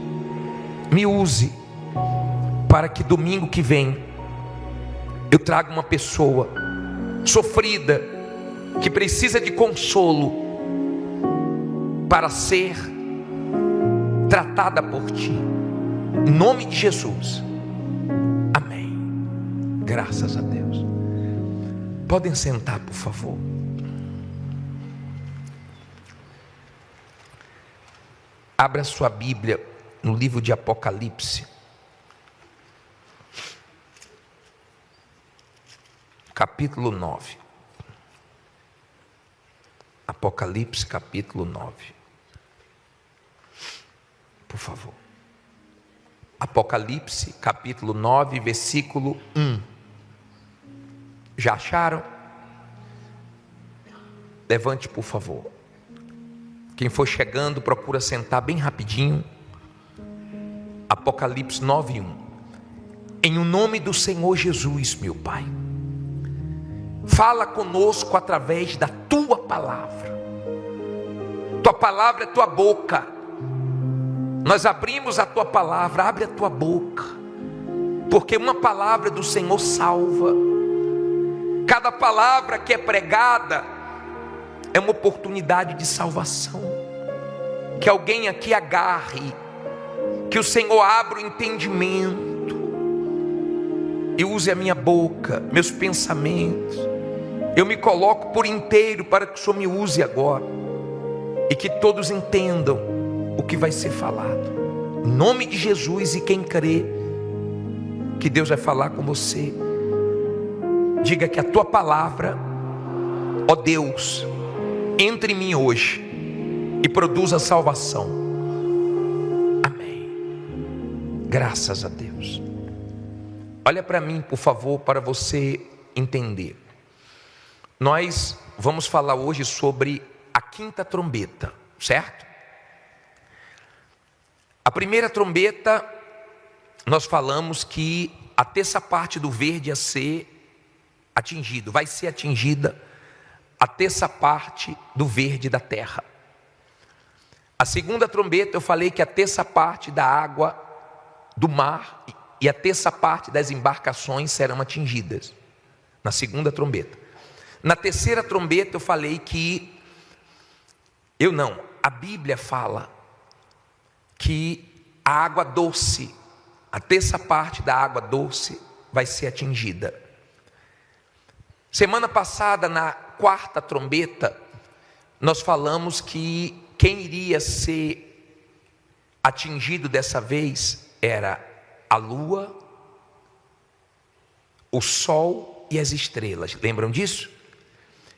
me use para que domingo que vem eu traga uma pessoa sofrida que precisa de consolo para ser tratada por ti. Em nome de Jesus. Amém. Graças a Deus. Podem sentar, por favor. Abra sua Bíblia no livro de Apocalipse, capítulo 9. Apocalipse, capítulo 9. Por favor. Apocalipse, capítulo 9, versículo 1. Já acharam? Levante, por favor. Quem for chegando, procura sentar bem rapidinho. Apocalipse 9, 1. Em o nome do Senhor Jesus, meu Pai, fala conosco através da Tua palavra. Tua palavra é Tua boca. Nós abrimos a Tua palavra. Abre a Tua boca, porque uma palavra do Senhor salva. Cada palavra que é pregada é uma oportunidade de salvação. Que alguém aqui agarre, que o Senhor abra o entendimento e use a minha boca, meus pensamentos. Eu me coloco por inteiro para que o Senhor me use agora e que todos entendam o que vai ser falado. Em nome de Jesus. E quem crê que Deus vai falar com você, diga que a Tua palavra, ó Deus, entre em mim hoje e produza salvação. Amém. Graças a Deus. Olha para mim, por favor, para você entender. Nós vamos falar hoje sobre a quinta trombeta, certo? A primeira trombeta, nós falamos que a terça parte do verde ia ser atingido, vai ser atingida a terça parte do verde da terra. A segunda trombeta, eu falei que a terça parte da água do mar e a terça parte das embarcações serão atingidas na segunda trombeta. Na terceira trombeta eu falei que a Bíblia fala que a água doce, a terça parte da água doce vai ser atingida. Semana passada, na quarta trombeta, nós falamos que quem iria ser atingido dessa vez era a lua, o sol e as estrelas. Lembram disso?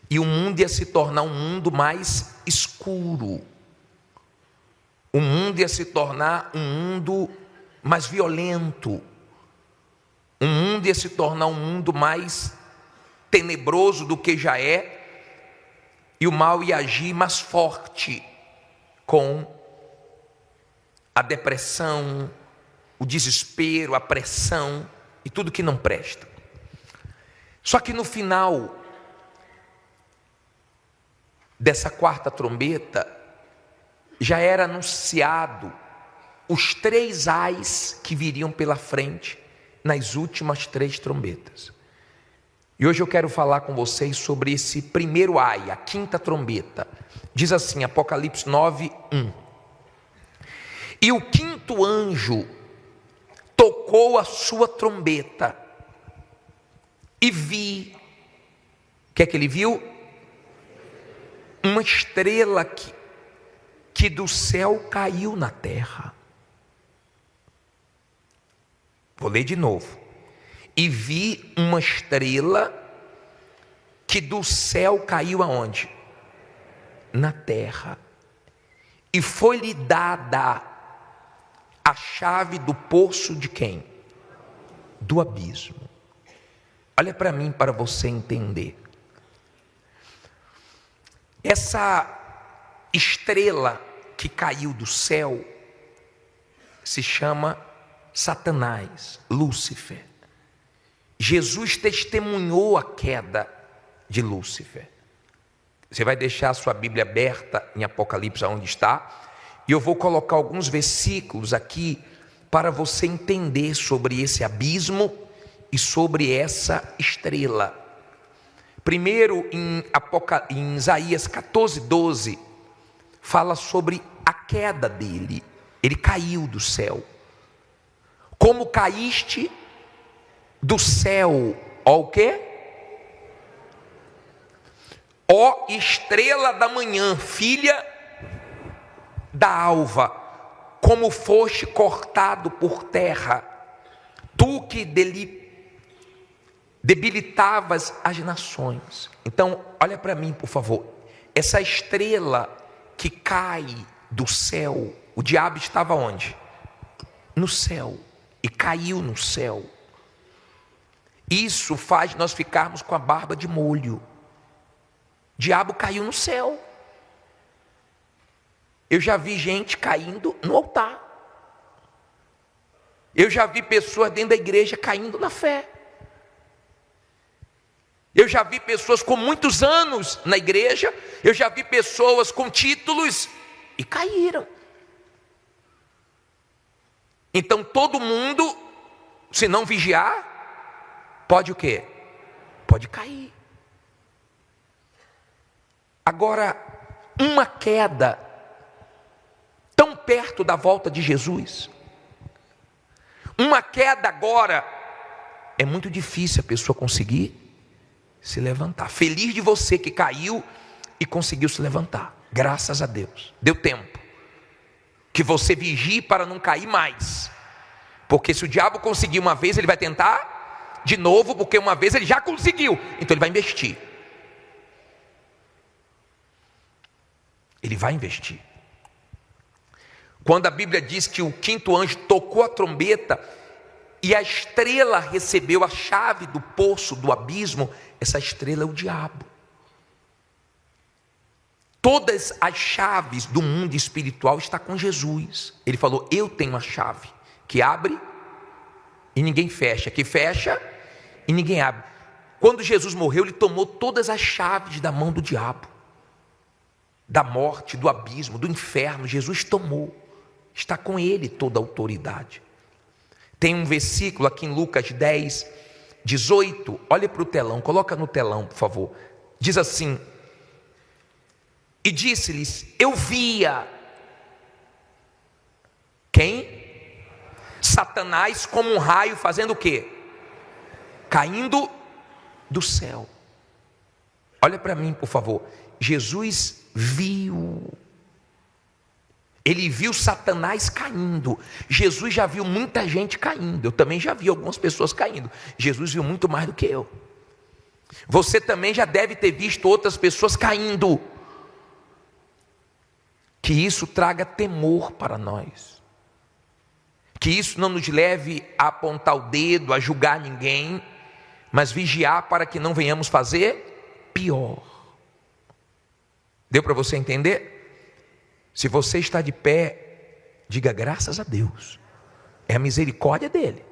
E o mundo ia se tornar um mundo mais escuro. O mundo ia se tornar um mundo mais violento. O mundo ia se tornar um mundo mais tenebroso do que já é. E o mal ia agir mais forte com a depressão, o desespero, a pressão e tudo que não presta. Só que no final dessa quarta trombeta, já era anunciado os 3 ais que viriam pela frente nas últimas 3 trombetas. E hoje eu quero falar com vocês sobre esse primeiro ai, a quinta trombeta. Diz assim, Apocalipse 9:1. E o quinto anjo tocou a sua trombeta e vi. O que é que ele viu? Uma estrela que do céu caiu na terra. Vou ler de novo. E vi uma estrela que do céu caiu aonde? Na terra. E foi-lhe dada a chave do poço de quem? Do abismo. Olha para mim, para você entender. Essa estrela que caiu do céu se chama Satanás, Lúcifer. Jesus testemunhou a queda de Lúcifer. Você vai deixar a sua Bíblia aberta em Apocalipse, onde está, e eu vou colocar alguns versículos aqui para você entender sobre esse abismo e sobre essa estrela. Primeiro, em Isaías 14:12, fala sobre a queda dele. Ele caiu do céu. Como caíste do céu, ó o quê? Ó estrela da manhã, filha da alva, como foste cortado por terra, tu que debilitavas as nações. Então, olha para mim, por favor. Essa estrela que cai do céu, o diabo estava onde? No céu, e caiu no céu. Isso faz nós ficarmos com a barba de molho. O diabo caiu no céu. Eu já vi gente caindo no altar. Eu já vi pessoas dentro da igreja caindo na fé. Eu já vi pessoas com muitos anos na igreja. Eu já vi pessoas com títulos e caíram. Então todo mundo, se não vigiar, pode o quê? Pode cair. Agora, uma queda tão perto da volta de Jesus, uma queda agora, é muito difícil a pessoa conseguir se levantar. Feliz de você que caiu e conseguiu se levantar, graças a Deus, deu tempo. Que você vigie para não cair mais, porque se o diabo conseguir uma vez, ele vai tentar de novo, porque uma vez ele já conseguiu, então ele vai investir. Ele vai investir. Quando a Bíblia diz que o quinto anjo tocou a trombeta e a estrela recebeu a chave do poço do abismo, essa estrela é o diabo. Todas as chaves do mundo espiritual estão com Jesus. Ele falou, eu tenho a chave que abre e ninguém fecha, que fecha e ninguém abre. Quando Jesus morreu, ele tomou todas as chaves da mão do diabo, da morte, do abismo, do inferno. Jesus tomou, está com ele toda a autoridade. Tem um versículo aqui em Lucas 10:18, olha para o telão, coloca no telão, por favor. Diz assim: e disse-lhes, eu via quem? Satanás como um raio fazendo o quê? Caindo do céu. Olha para mim, por favor. Jesus viu. Ele viu Satanás caindo. Jesus já viu muita gente caindo. Eu também já vi algumas pessoas caindo. Jesus viu muito mais do que eu. Você também já deve ter visto outras pessoas caindo. Que isso traga temor para nós. Que isso não nos leve a apontar o dedo, a julgar ninguém, mas vigiar para que não venhamos fazer pior. Deu para você entender? Se você está de pé, diga graças a Deus. É a misericórdia dele.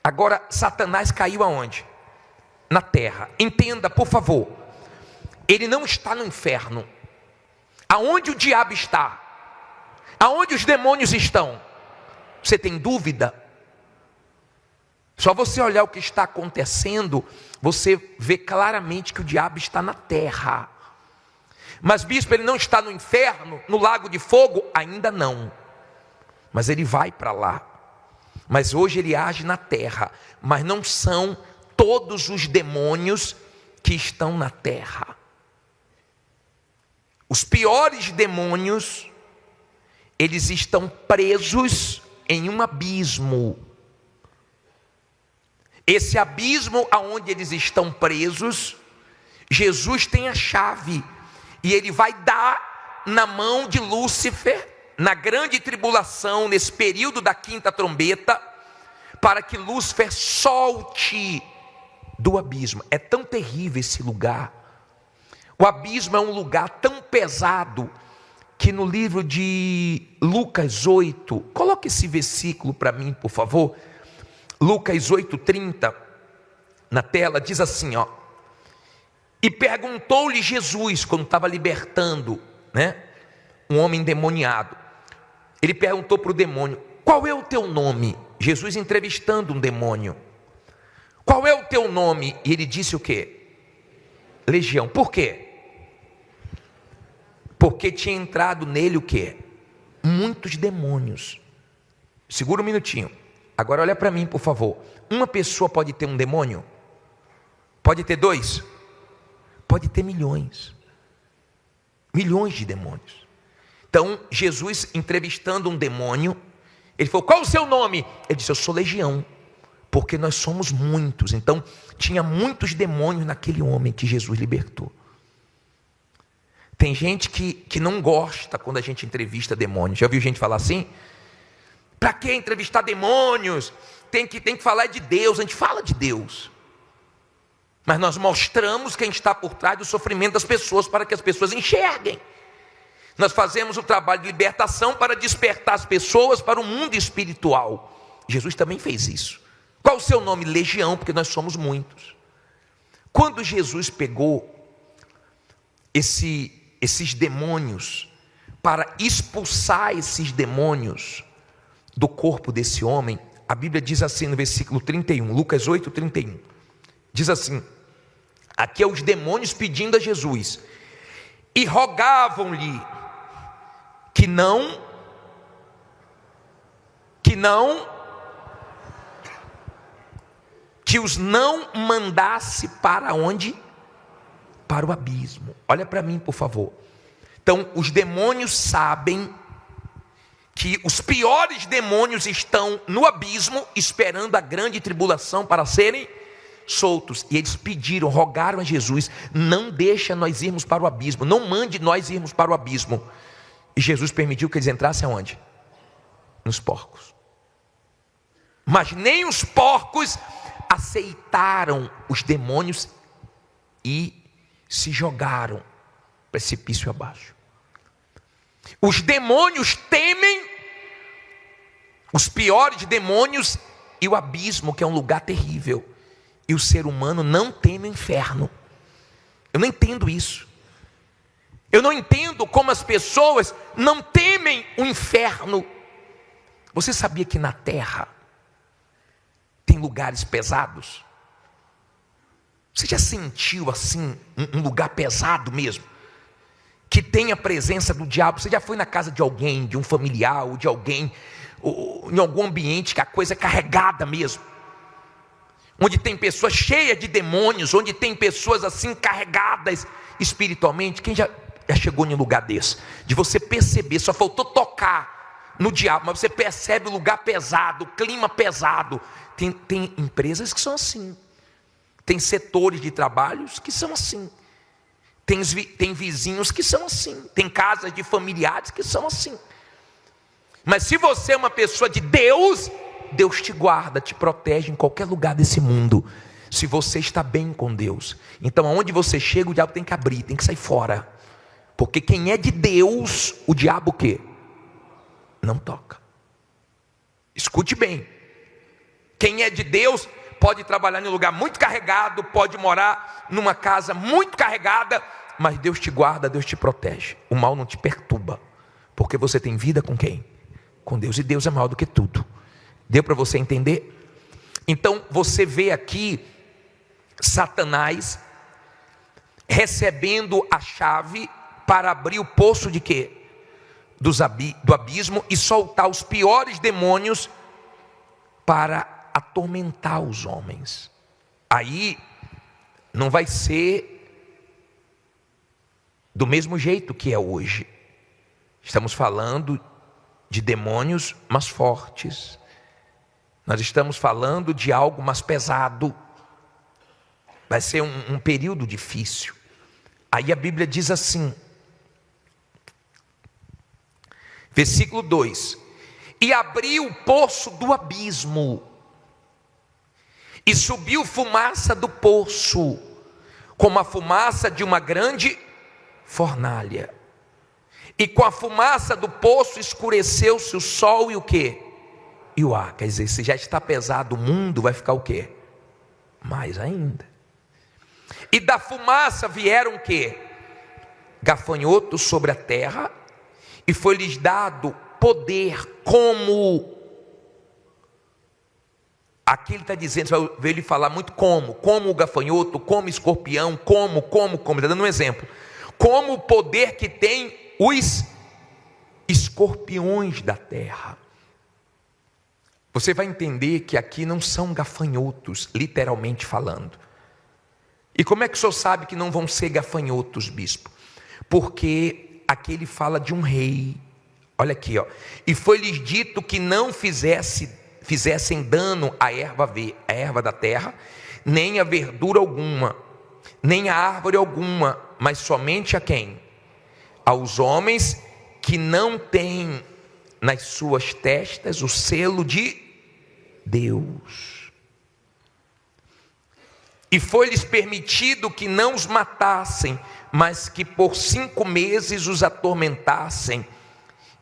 Agora, Satanás caiu aonde? Na terra. Entenda, por favor. Ele não está no inferno. Aonde o diabo está? Aonde os demônios estão? Você tem dúvida? Só você olhar o que está acontecendo, você vê claramente que o diabo está na terra. Mas bispo, ele não está no inferno, no lago de fogo? Ainda não. Mas ele vai para lá. Mas hoje ele age na terra. Mas não são todos os demônios que estão na terra. Os piores demônios, eles estão presos em um abismo. Esse abismo aonde eles estão presos, Jesus tem a chave. E ele vai dar na mão de Lúcifer, na grande tribulação, nesse período da quinta trombeta, para que Lúcifer solte do abismo. É tão terrível esse lugar. O abismo é um lugar tão pesado, que no livro de Lucas 8, coloque esse versículo para mim, por favor. Lucas 8:30, na tela, diz assim, ó. E perguntou-lhe Jesus, quando estava libertando, um homem endemoniado. Ele perguntou para o demônio: qual é o teu nome? Jesus entrevistando um demônio. Qual é o teu nome? E ele disse o quê? Legião. Por quê? Porque tinha entrado nele o quê? Muitos demônios. Segura um minutinho. Agora olha para mim, por favor. Uma pessoa pode ter um demônio? Pode ter dois? Pode ter milhões. Milhões de demônios. Então, Jesus entrevistando um demônio, ele falou: qual o seu nome? Ele disse: eu sou Legião, porque nós somos muitos. Então, tinha muitos demônios naquele homem que Jesus libertou. Tem gente que não gosta quando a gente entrevista demônios. Já ouviu gente falar assim? Para que entrevistar demônios? Tem que falar de Deus. A gente fala de Deus, mas nós mostramos quem está por trás do sofrimento das pessoas, para que as pessoas enxerguem. Nós fazemos o trabalho de libertação para despertar as pessoas para o mundo espiritual. Jesus também fez isso. Qual o seu nome? Legião, porque nós somos muitos. Quando Jesus pegou esses demônios, para expulsar esses demônios do corpo desse homem, a Bíblia diz assim no versículo 31, Lucas 8:31, diz assim: aqui é os demônios pedindo a Jesus, e rogavam-lhe que os não mandasse para onde? Para o abismo. Olha para mim, por favor. Então, os demônios sabem que os piores demônios estão no abismo, esperando a grande tribulação para serem soltos. E eles pediram, rogaram a Jesus: não deixa nós irmos para o abismo, não mande nós irmos para o abismo. E Jesus permitiu que eles entrassem aonde? Nos porcos. Mas nem os porcos aceitaram os demônios e se jogaram precipício abaixo. Os demônios temem os piores demônios e o abismo, que é um lugar terrível. E o ser humano não teme o inferno. Eu não entendo isso. Eu não entendo como as pessoas não temem o inferno. Você sabia que na terra tem lugares pesados? Você já sentiu assim um lugar pesado mesmo? Que tem a presença do diabo? Você já foi na casa de alguém, de um familiar, ou de alguém, ou em algum ambiente que a coisa é carregada mesmo? Onde tem pessoas cheias de demônios, onde tem pessoas assim carregadas espiritualmente. Quem já chegou em um lugar desse? De você perceber, só faltou tocar no diabo, mas você percebe o lugar pesado, o clima pesado. Tem empresas que são assim. Tem setores de trabalhos que são assim. Tem vizinhos que são assim. Tem casas de familiares que são assim. Mas se você é uma pessoa de Deus, Deus te guarda, te protege em qualquer lugar desse mundo. Se você está bem com Deus. Então aonde você chega, o diabo tem que abrir, tem que sair fora. Porque quem é de Deus, o diabo o quê? Não toca. Escute bem. Quem é de Deus pode trabalhar em um lugar muito carregado, pode morar numa casa muito carregada, mas Deus te guarda, Deus te protege. O mal não te perturba, porque você tem vida com quem? Com Deus, e Deus é maior do que tudo. Deu para você entender? Então você vê aqui Satanás recebendo a chave para abrir o poço de quê? Do abismo, e soltar os piores demônios para atormentar os homens. Aí não vai ser do mesmo jeito que é hoje. Estamos falando de demônios mais fortes. Nós estamos falando de algo mais pesado. Vai ser um período difícil. Aí a Bíblia diz assim, versículo 2: e abriu o poço do abismo, e subiu fumaça do poço, como a fumaça de uma grande fornalha. E com a fumaça do poço escureceu-se o sol e o quê? E o ar. Quer dizer, se já está pesado o mundo, vai ficar o quê? Mais ainda. E da fumaça vieram o quê? Gafanhotos sobre a terra, e foi-lhes dado poder como... Aqui ele está dizendo, você vai ver ele falar muito como o gafanhoto, como escorpião, como, está dando um exemplo. Como o poder que tem os escorpiões da terra. Você vai entender que aqui não são gafanhotos, literalmente falando. E como é que o senhor sabe que não vão ser gafanhotos, bispo? Porque aqui ele fala de um rei. Olha aqui, ó. E foi-lhes dito que não fizessem dano à erva da terra, nem a verdura alguma, nem a árvore alguma, mas somente a quem? Aos homens que não têm nas suas testas o selo de Deus. E foi-lhes permitido que não os matassem, mas que por 5 meses os atormentassem.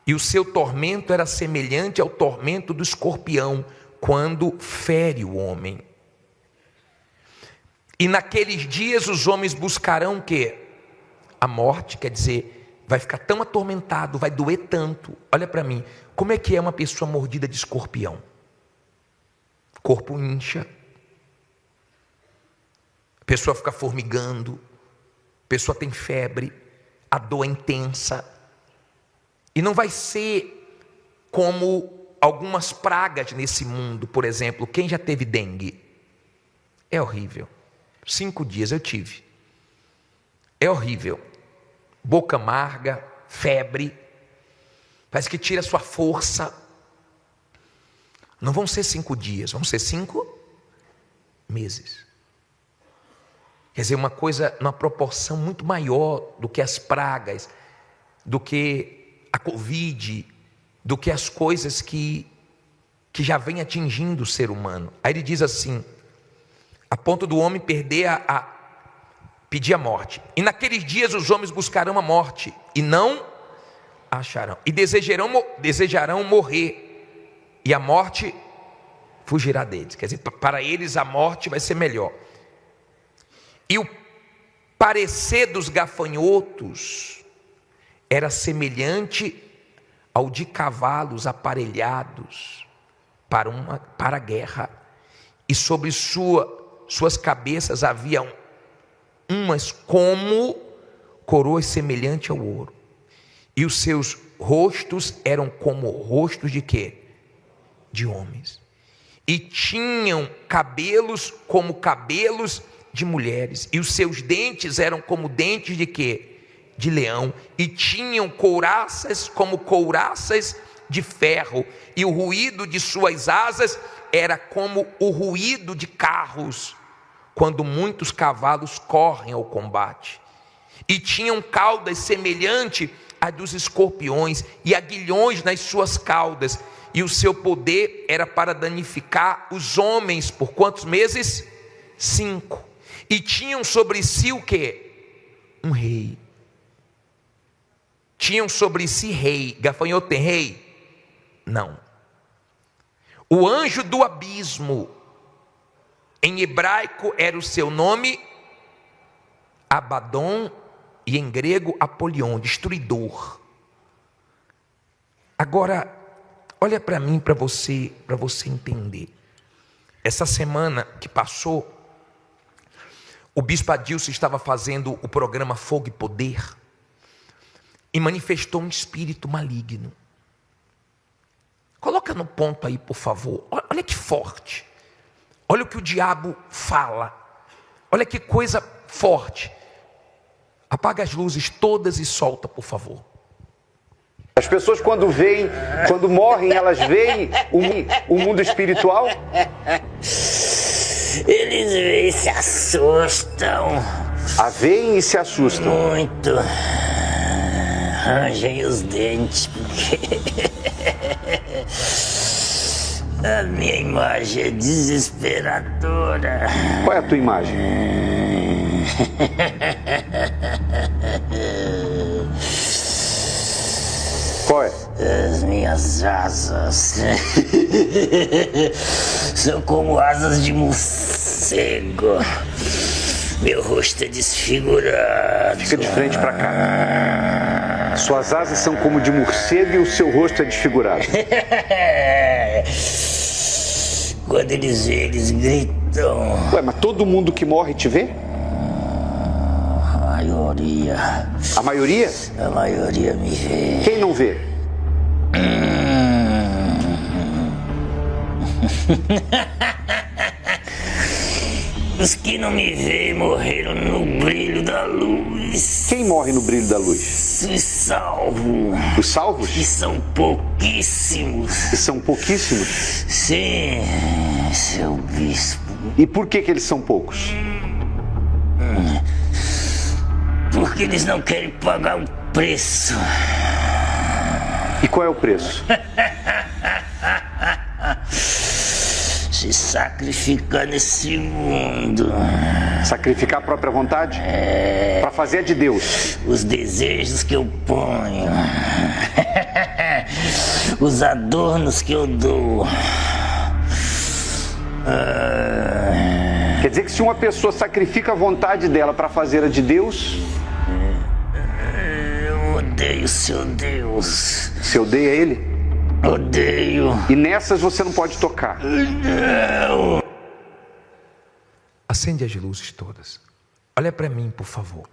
E o seu tormento era semelhante ao tormento do escorpião, quando fere o homem. E naqueles dias os homens buscarão o quê? A morte, quer dizer, vai ficar tão atormentado, vai doer tanto. Olha para mim, como é que é uma pessoa mordida de escorpião? Corpo incha, a pessoa fica formigando, a pessoa tem febre, a dor é intensa. E não vai ser como algumas pragas nesse mundo, por exemplo, quem já teve dengue? É horrível. 5 dias eu tive. É horrível. Boca amarga, febre, parece que tira a sua força. Não vão ser 5 dias, vão ser 5 meses. Quer dizer, uma coisa numa proporção muito maior do que as pragas, do que a Covid, do que as coisas que já vem atingindo o ser humano. Aí ele diz assim, a ponto do homem perder pedir a morte. E naqueles dias os homens buscarão a morte, e não acharão. E desejarão morrer, e a morte fugirá deles. Quer dizer, para eles a morte vai ser melhor. E o parecer dos gafanhotos era semelhante ao de cavalos aparelhados para a guerra. E sobre suas cabeças haviam umas como coroas semelhantes ao ouro. E os seus rostos eram como rostos de quê? De homens. E tinham cabelos como cabelos de mulheres. E os seus dentes eram como dentes de quê? De leão. E tinham couraças como couraças de ferro. E o ruído de suas asas era como o ruído de carros, quando muitos cavalos correm ao combate. E tinham caudas semelhante à dos escorpiões, e aguilhões nas suas caudas. E o seu poder era para danificar os homens por quantos meses? 5. E tinham sobre si o quê? Um rei. Tinham sobre si rei. Gafanhoto tem rei? Não. O anjo do abismo, em hebraico era o seu nome Abaddon, e em grego Apolion, destruidor. Agora, olha para mim, para você entender. Essa semana que passou, o bispo Adilson estava fazendo o programa Fogo e Poder e manifestou um espírito maligno. Coloca no ponto aí, por favor. Olha que forte. Olha o que o diabo fala. Olha que coisa forte. Apaga as luzes todas e solta, por favor. As pessoas quando morrem, elas veem o mundo espiritual? Eles veem e se assustam. Veem e se assustam. Muito. Rangem os dentes, porque a minha imagem é desesperadora. Qual é a tua imagem? Qual é? As minhas asas são como asas de morcego. Meu rosto é desfigurado. Fica de frente pra cá. Suas asas são como de morcego e o seu rosto é desfigurado. Quando eles veem, eles gritam. Ué, mas todo mundo que morre te vê? A maioria. A maioria? A maioria me vê. Quem não vê? Os que não me veem morreram no brilho da luz. Quem morre no brilho da luz? Os salvos. Os salvos? Que são pouquíssimos. Que são pouquíssimos? Sim, seu bispo. E por que eles são poucos? Porque eles não querem pagar o preço. E qual é o preço? Se sacrificar nesse mundo. Sacrificar a própria vontade? Para fazer a de Deus. Os desejos que eu ponho. Os adornos que eu dou. Quer dizer que se uma pessoa sacrifica a vontade dela para fazer a de Deus... Eu odeio seu Deus. Você odeia ele? Odeio. E nessas você não pode tocar. Não. Acende as luzes todas. Olha para mim, por favor.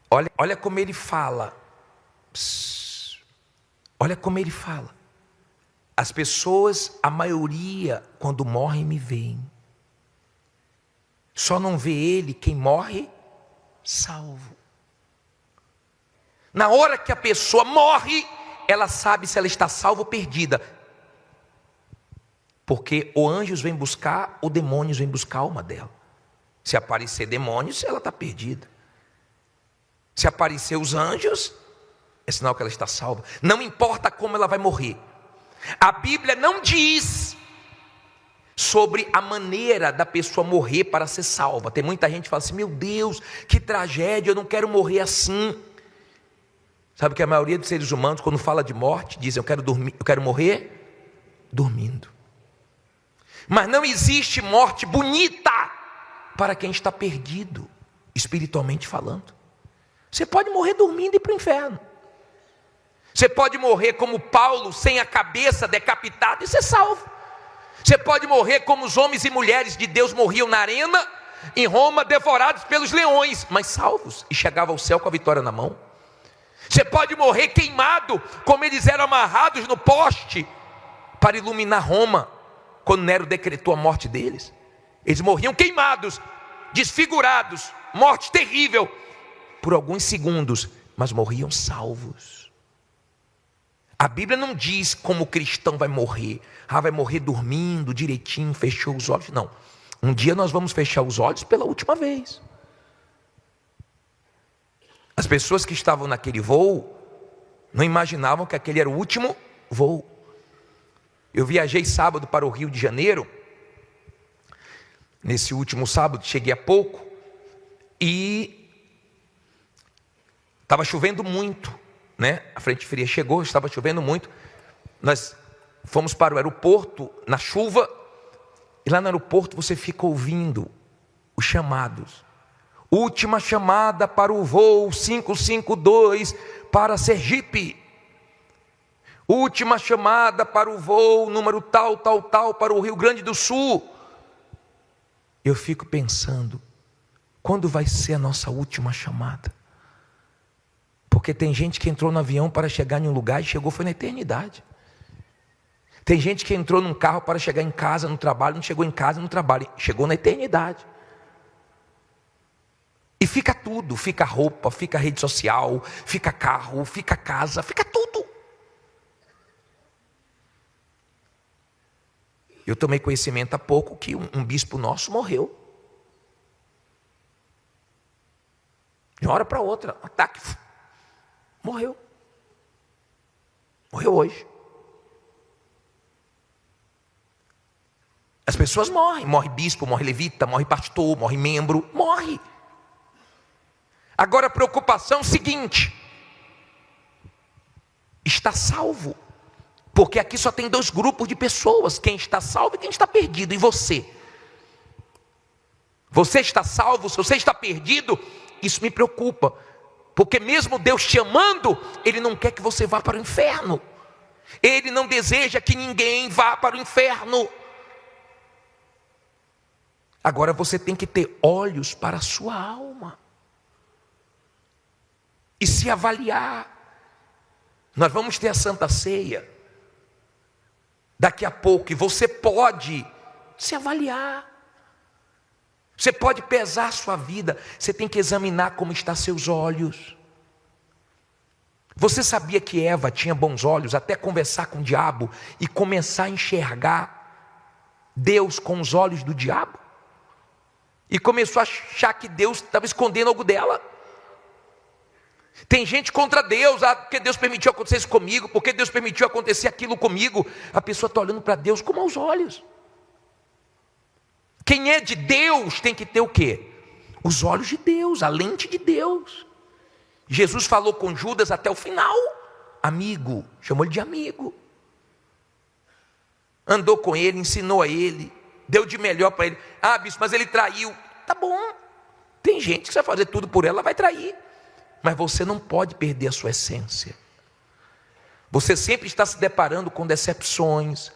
Olha como ele fala. Psst. Olha como ele fala. As pessoas, a maioria, quando morrem, me veem. Só não vê ele quem morre salvo. Na hora que a pessoa morre, ela sabe se ela está salva ou perdida. Porque ou anjos vêm buscar, ou demônios vêm buscar a alma dela. Se aparecer demônios, ela está perdida. Se aparecer os anjos, é sinal que ela está salva. Não importa como ela vai morrer. A Bíblia não diz sobre a maneira da pessoa morrer para ser salva. Tem muita gente que fala assim, meu Deus, que tragédia, eu não quero morrer assim. Sabe que a maioria dos seres humanos, quando fala de morte, dizem, eu quero morrer dormindo. Mas não existe morte bonita para quem está perdido, espiritualmente falando. Você pode morrer dormindo e ir para o inferno. Você pode morrer como Paulo, sem a cabeça, decapitado e ser salvo. Você pode morrer como os homens e mulheres de Deus morriam na arena, em Roma, devorados pelos leões, mas salvos, e chegavam ao céu com a vitória na mão. Você pode morrer queimado, como eles eram amarrados no poste, para iluminar Roma, quando Nero decretou a morte deles. Eles morriam queimados, desfigurados, morte terrível, por alguns segundos, mas morriam salvos. A Bíblia não diz como o cristão vai morrer. Vai morrer dormindo direitinho, fechou os olhos. Não, um dia nós vamos fechar os olhos pela última vez. As pessoas que estavam naquele voo não imaginavam que aquele era o último voo. Eu viajei sábado para o Rio de Janeiro. Nesse último sábado, cheguei há pouco. E estava chovendo muito, né? A frente fria chegou, estava chovendo muito. Nós fomos para o aeroporto na chuva. E lá no aeroporto você fica ouvindo os chamados. Última chamada para o voo 552 para Sergipe. Última chamada para o voo, número tal, tal, tal, para o Rio Grande do Sul. Eu fico pensando, quando vai ser a nossa última chamada? Porque tem gente que entrou no avião para chegar em um lugar e chegou foi na eternidade. Tem gente que entrou num carro para chegar em casa, no trabalho, não chegou em casa, no trabalho, chegou na eternidade. E fica tudo, fica roupa, fica rede social, fica carro, fica casa, fica tudo. Eu tomei conhecimento há pouco que um bispo nosso morreu. De uma hora para outra, ataque. Morreu. Morreu hoje. As pessoas morrem. Morre bispo, morre levita, morre pastor, morre membro. Morre. Agora a preocupação é o seguinte. Está salvo. Porque aqui só tem dois grupos de pessoas. Quem está salvo e quem está perdido. E você? Você está salvo? Se você está perdido, isso me preocupa. Porque mesmo Deus te amando, Ele não quer que você vá para o inferno. Ele não deseja que ninguém vá para o inferno. Agora você tem que ter olhos para a sua alma. E se avaliar. Nós vamos ter a Santa Ceia daqui a pouco. E você pode se avaliar. Você pode pesar a sua vida. Você tem que examinar como estão seus olhos. Você sabia que Eva tinha bons olhos até conversar com o diabo e começar a enxergar Deus com os olhos do diabo? E começou a achar que Deus estava escondendo algo dela. Tem gente contra Deus, porque Deus permitiu acontecer isso comigo, porque Deus permitiu acontecer aquilo comigo. A pessoa está olhando para Deus como aos olhos. Quem é de Deus tem que ter o quê? Os olhos de Deus, a lente de Deus. Jesus falou com Judas até o final. Amigo, chamou ele de amigo. Andou com ele, ensinou a ele, deu de melhor para ele. Ah, bispo, mas ele traiu. Tá bom. Tem gente que vai fazer tudo por ela, vai trair. Mas você não pode perder a sua essência. Você sempre está se deparando com decepções,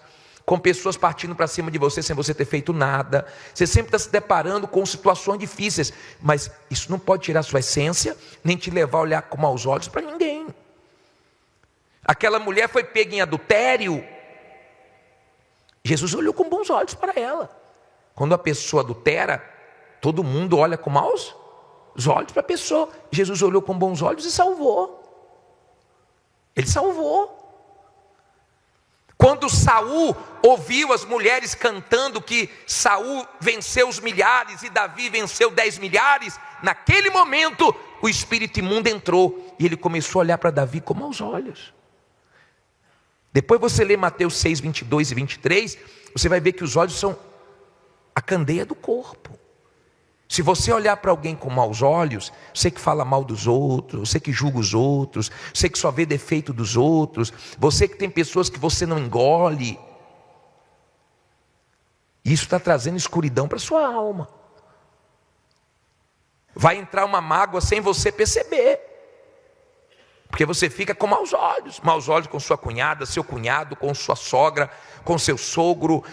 com pessoas partindo para cima de você sem você ter feito nada. Você sempre está se deparando com situações difíceis. Mas isso não pode tirar a sua essência, nem te levar a olhar com maus olhos para ninguém. Aquela mulher foi pega em adultério. Jesus olhou com bons olhos para ela. Quando a pessoa adultera, todo mundo olha com maus olhos para a pessoa. Jesus olhou com bons olhos e salvou. Ele salvou. Quando Saul ouviu as mulheres cantando que Saul venceu os milhares e Davi venceu 10 milhares, naquele momento o espírito imundo entrou e ele começou a olhar para Davi com maus olhos. Depois você lê Mateus 6, 22 e 23, você vai ver que os olhos são a candeia do corpo. Se você olhar para alguém com maus olhos, você que fala mal dos outros, você que julga os outros, você que só vê defeito dos outros, você que tem pessoas que você não engole, isso está trazendo escuridão para a sua alma. Vai entrar uma mágoa sem você perceber, porque você fica com maus olhos com sua cunhada, seu cunhado, com sua sogra, com seu sogro,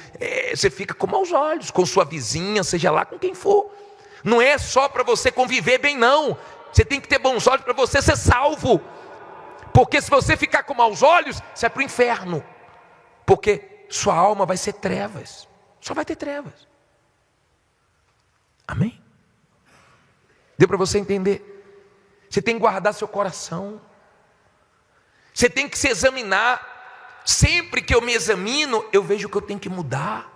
você fica com maus olhos, com sua vizinha, seja lá com quem for. Não é só para você conviver bem, não. Você tem que ter bons olhos para você ser salvo. Porque se você ficar com maus olhos, você vai para o inferno. Porque sua alma vai ser trevas. Só vai ter trevas. Amém? Deu para você entender? Você tem que guardar seu coração. Você tem que se examinar. Sempre que eu me examino, eu vejo o que eu tenho que mudar.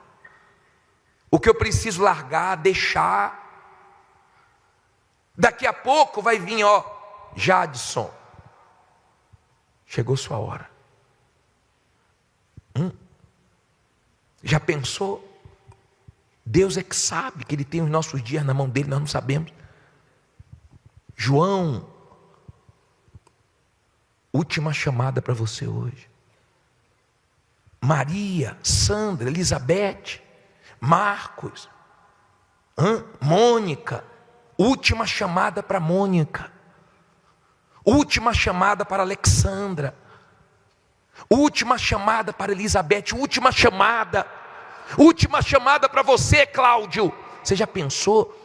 O que eu preciso largar, deixar. Daqui a pouco vai vir, Jadson, chegou sua hora. Já pensou? Deus é que sabe, que Ele tem os nossos dias na mão dele, nós não sabemos. João, última chamada para você hoje. Maria, Sandra, Elizabeth, Marcos, Mônica, última chamada para Mônica. Última chamada para Alexandra. Última chamada para Elizabeth, última chamada para você, Cláudio. Você já pensou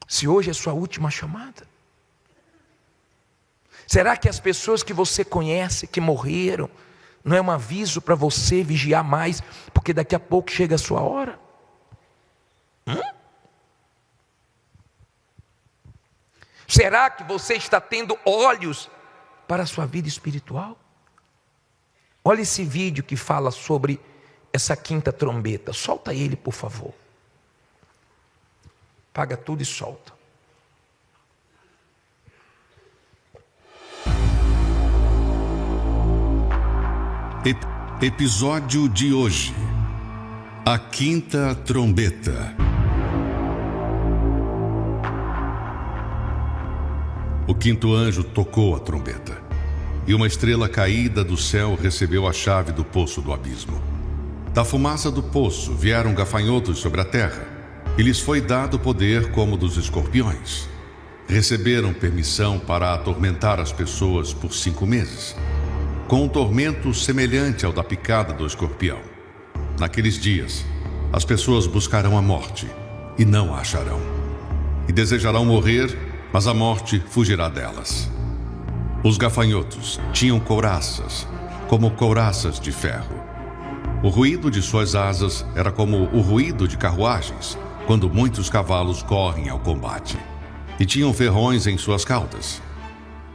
se hoje é sua última chamada? Será que as pessoas que você conhece, que morreram, não é um aviso para você vigiar mais, porque daqui a pouco chega a sua hora? Será que você está tendo olhos para a sua vida espiritual? Olha esse vídeo que fala sobre essa quinta trombeta. Solta ele, por favor. Paga tudo e solta. Episódio de hoje: a quinta trombeta. O quinto anjo tocou a trombeta, e uma estrela caída do céu recebeu a chave do poço do abismo. Da fumaça do poço vieram gafanhotos sobre a terra, e lhes foi dado poder como dos escorpiões. Receberam permissão para atormentar as pessoas por 5 meses, com um tormento semelhante ao da picada do escorpião. Naqueles dias, as pessoas buscarão a morte e não a acharão, e desejarão morrer, mas a morte fugirá delas. Os gafanhotos tinham couraças, como couraças de ferro. O ruído de suas asas era como o ruído de carruagens, quando muitos cavalos correm ao combate. E tinham ferrões em suas caudas.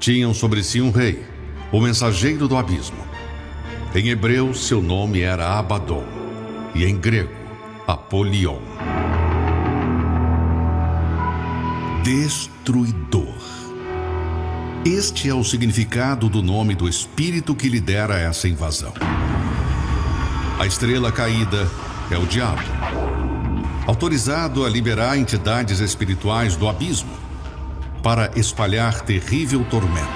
Tinham sobre si um rei, o mensageiro do abismo. Em hebreu, seu nome era Abaddon, e em grego, Apolion. Destruidor. Este é o significado do nome do espírito que lidera essa invasão. A estrela caída é o diabo, autorizado a liberar entidades espirituais do abismo para espalhar terrível tormento.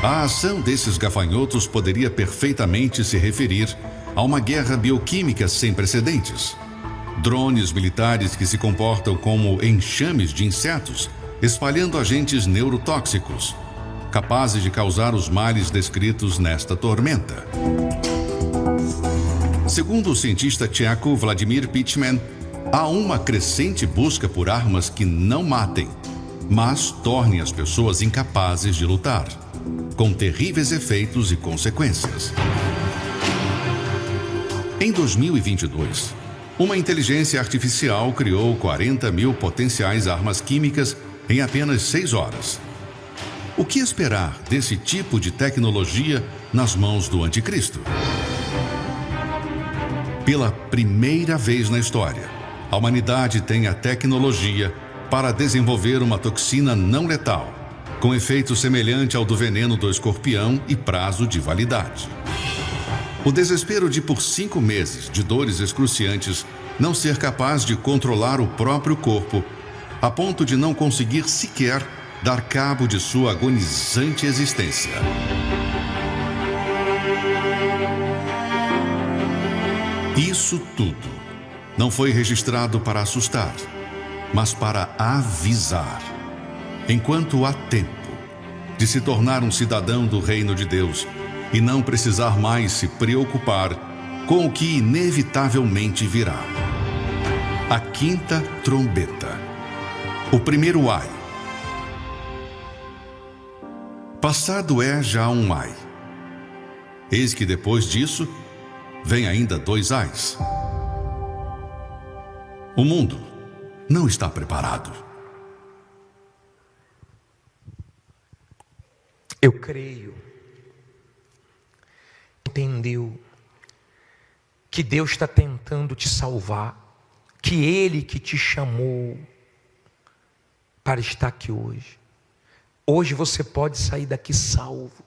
A ação desses gafanhotos poderia perfeitamente se referir a uma guerra bioquímica sem precedentes. Drones militares que se comportam como enxames de insetos, espalhando agentes neurotóxicos, capazes de causar os males descritos nesta tormenta. Segundo o cientista tcheco Vladimir Pichman, há uma crescente busca por armas que não matem, mas tornem as pessoas incapazes de lutar, com terríveis efeitos e consequências. Em 2022, uma inteligência artificial criou 40 mil potenciais armas químicas em apenas 6 horas. O que esperar desse tipo de tecnologia nas mãos do anticristo? Pela primeira vez na história, a humanidade tem a tecnologia para desenvolver uma toxina não letal, com efeito semelhante ao do veneno do escorpião e prazo de validade. O desespero de por 5 meses de dores excruciantes não ser capaz de controlar o próprio corpo, a ponto de não conseguir sequer dar cabo de sua agonizante existência. Isso tudo não foi registrado para assustar, mas para avisar. Enquanto há tempo de se tornar um cidadão do reino de Deus e não precisar mais se preocupar com o que inevitavelmente virá. A quinta trombeta. O primeiro ai. Passado é já um ai. Eis que depois disso, vem ainda 2 ais. O mundo não está preparado. Eu creio. Entendeu que Deus está tentando te salvar, que Ele que te chamou para estar aqui hoje. Hoje você pode sair daqui salvo.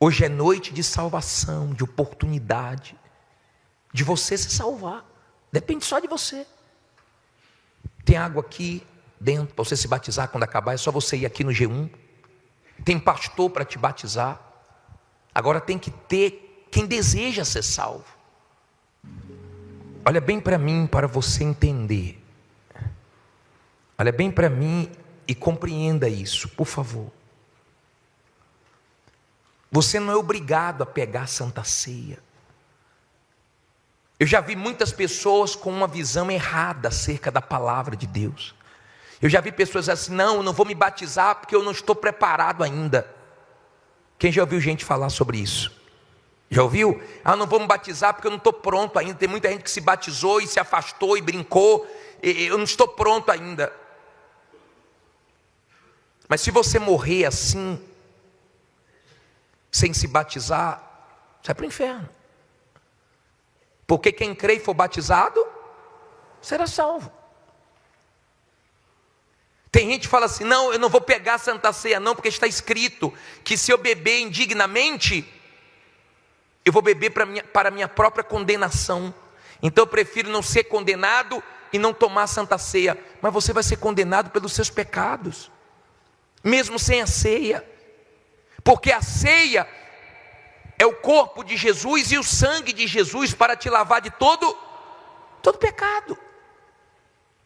Hoje é noite de salvação, de oportunidade, de você se salvar. Depende só de você. Tem água aqui dentro para você se batizar quando acabar, é só você ir aqui no G1. Tem pastor para te batizar. Agora tem que ter quem deseja ser salvo. Olha bem para mim, para você entender. Olha bem para mim e compreenda isso, por favor. Você não é obrigado a pegar a Santa Ceia. Eu já vi muitas pessoas com uma visão errada acerca da palavra de Deus. Eu já vi pessoas assim: não, eu não vou me batizar porque eu não estou preparado ainda. Quem já ouviu gente falar sobre isso? Já ouviu? Ah, não vou me batizar porque eu não estou pronto ainda. Tem muita gente que se batizou e se afastou e brincou. Eu não estou pronto ainda. Mas se você morrer assim, sem se batizar, você vai para o inferno. Porque quem crê e for batizado, será salvo. Tem gente que fala assim: não, eu não vou pegar a Santa Ceia não, porque está escrito que se eu beber indignamente, eu vou beber para a minha própria condenação. Então eu prefiro não ser condenado e não tomar a Santa Ceia. Mas você vai ser condenado pelos seus pecados, mesmo sem a ceia. Porque a ceia é o corpo de Jesus e o sangue de Jesus para te lavar de todo pecado.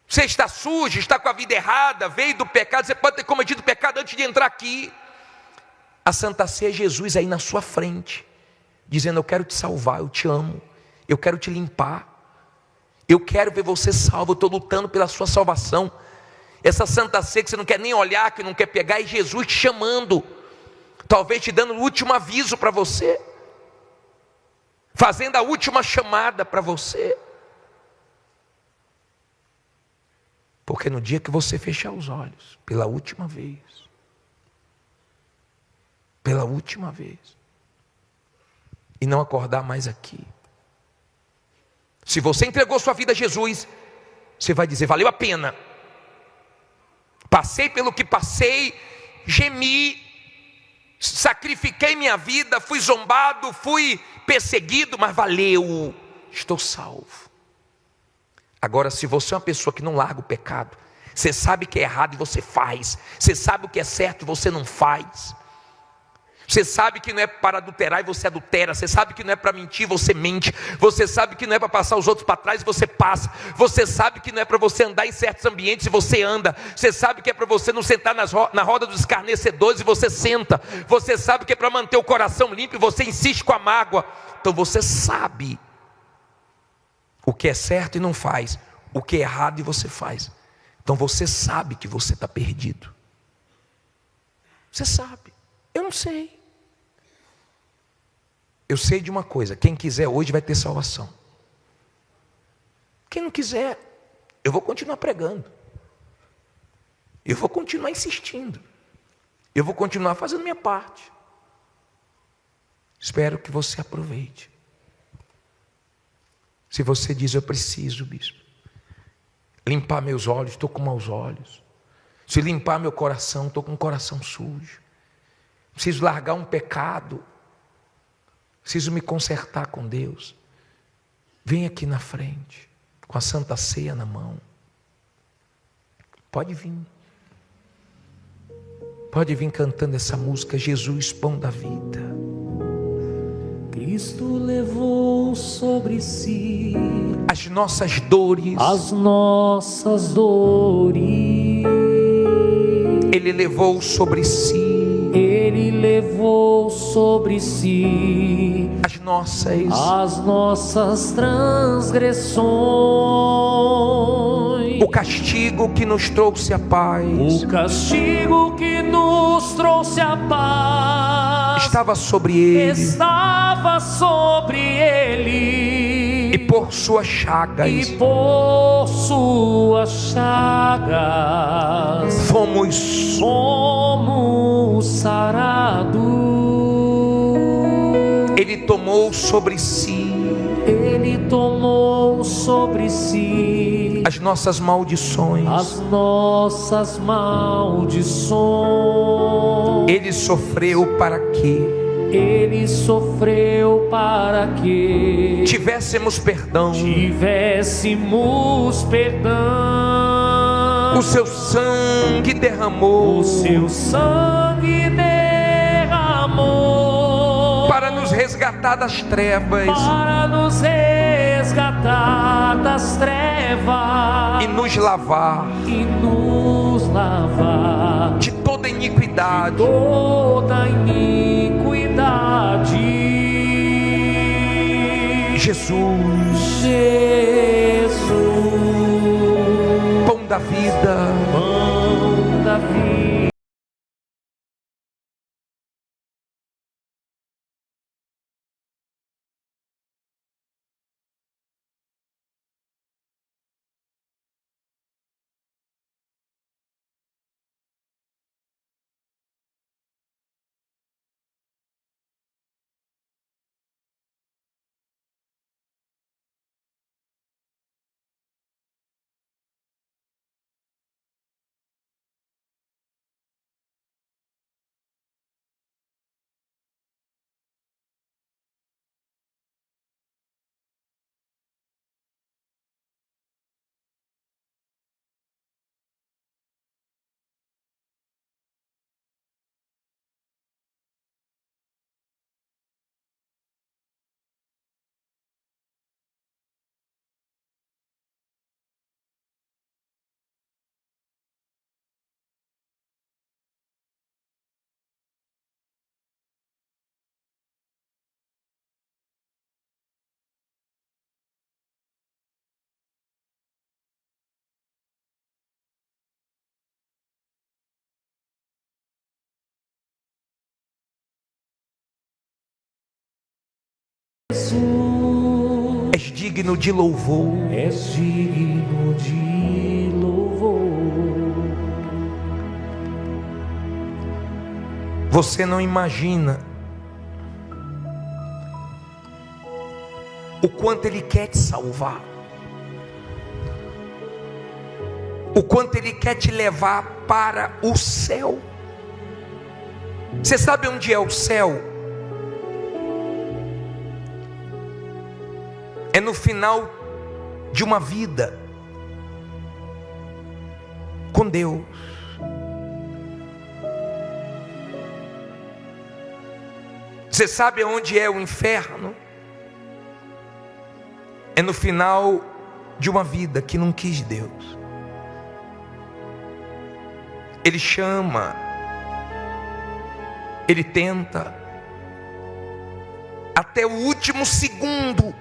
Você está sujo, está com a vida errada, veio do pecado, você pode ter cometido pecado antes de entrar aqui. A Santa Ceia é Jesus aí na sua frente, dizendo: eu quero te salvar, eu te amo, eu quero te limpar, eu quero ver você salvo, eu estou lutando pela sua salvação. Essa Santa Ceia que você não quer nem olhar, que não quer pegar, é Jesus te chamando, talvez te dando o último aviso para você, fazendo a última chamada para você. Porque no dia que você fechar os olhos, pela última vez, e não acordar mais aqui, se você entregou sua vida a Jesus, você vai dizer: valeu a pena, passei pelo que passei, gemi, sacrifiquei minha vida, fui zombado, fui perseguido, mas valeu, estou salvo. Agora, se você é uma pessoa que não larga o pecado, você sabe que é errado e você faz, você sabe o que é certo e você não faz, você sabe que não é para adulterar e você adultera, você sabe que não é para mentir e você mente, você sabe que não é para passar os outros para trás e você passa, você sabe que não é para você andar em certos ambientes e você anda, você sabe que é para você não sentar na roda dos escarnecedores e você senta, você sabe que é para manter o coração limpo e você insiste com a mágoa. Então você sabe o que é certo e não faz, o que é errado e você faz. Então você sabe que você está perdido. Você sabe. Eu não sei. Eu sei de uma coisa: quem quiser hoje vai ter salvação. Quem não quiser, eu vou continuar pregando, eu vou continuar insistindo, eu vou continuar fazendo minha parte. Espero que você aproveite. Se você diz: eu preciso, bispo, limpar meus olhos, estou com maus olhos. Se limpar meu coração, estou com o coração sujo. Preciso largar um pecado, preciso me consertar com Deus. Vem aqui na frente, com a Santa Ceia na mão. Pode vir. Pode vir cantando essa música: Jesus, pão da vida. Cristo levou sobre si as nossas dores, Ele levou sobre si, Ele levou sobre si as nossas transgressões, o castigo que nos trouxe a paz, o castigo que nos trouxe a paz estava sobre ele, e por suas chagas fomos sarados. Ele tomou sobre si as nossas maldições, Ele sofreu para que tivéssemos perdão. O seu sangue derramou para nos resgatar das trevas resgatar das trevas e nos lavar de toda iniquidade. Jesus, pão da vida, pão da vida. és digno de louvor, És digno de louvor. Você não imagina o quanto Ele quer te salvar, o quanto Ele quer te levar para o céu. Você sabe onde é o céu? É no final de uma vida com Deus. Você sabe onde é o inferno? É no final de uma vida que não quis Deus. Ele chama, ele tenta, até o último segundo.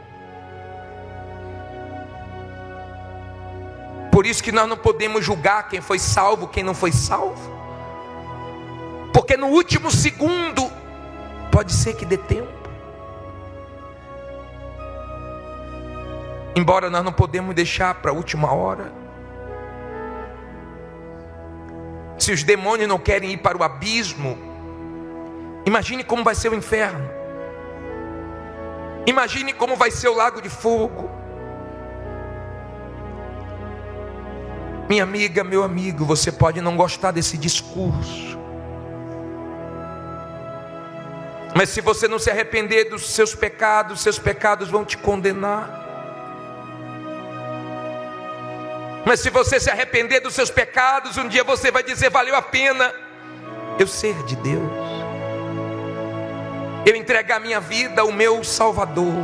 Por isso que nós não podemos julgar quem foi salvo, quem não foi salvo, porque no último segundo pode ser que dê tempo. Embora nós não podemos deixar para a última hora. Se os demônios não querem ir para o abismo, imagine como vai ser o inferno. Imagine como vai ser o lago de fogo. Minha amiga, meu amigo, você pode não gostar desse discurso, mas se você não se arrepender dos seus pecados vão te condenar. Mas se você se arrepender dos seus pecados, um dia você vai dizer: valeu a pena eu ser de Deus, eu entregar minha vida ao meu Salvador.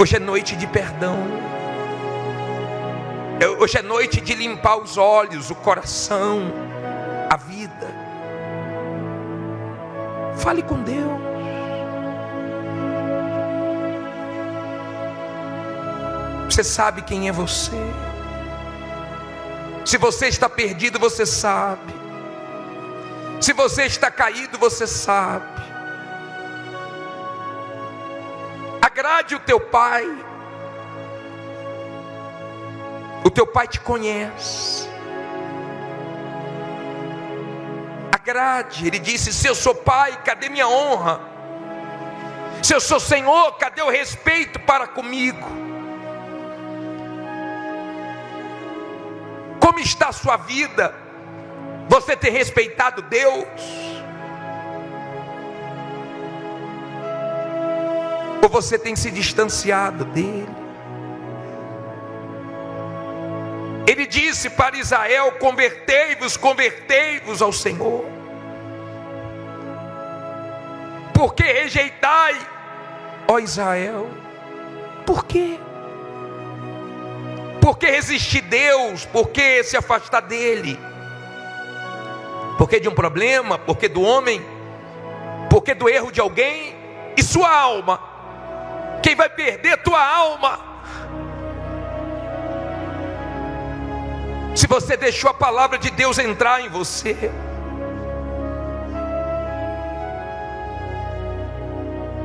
Hoje é noite de perdão. Hoje é noite de limpar os olhos, o coração, a vida. Fale com Deus. Você sabe quem é você. Se você está perdido, você sabe. Se você está caído, você sabe. Agrade o teu pai. O teu pai te conhece. Agrade. Ele disse: se eu sou pai, cadê minha honra? Se eu sou Senhor, cadê o respeito para comigo? Como está a sua vida? Você tem respeitado Deus? Ou você tem se distanciado dele? Ele disse para Israel: convertei-vos ao Senhor. Por que rejeitai, ó Israel? Por quê? Por que resistir Deus? Por que se afastar dele? Por que de um problema? Por que do homem? Por que do erro de alguém? E sua alma? Quem vai perder a tua alma? Se você deixou a palavra de Deus entrar em você.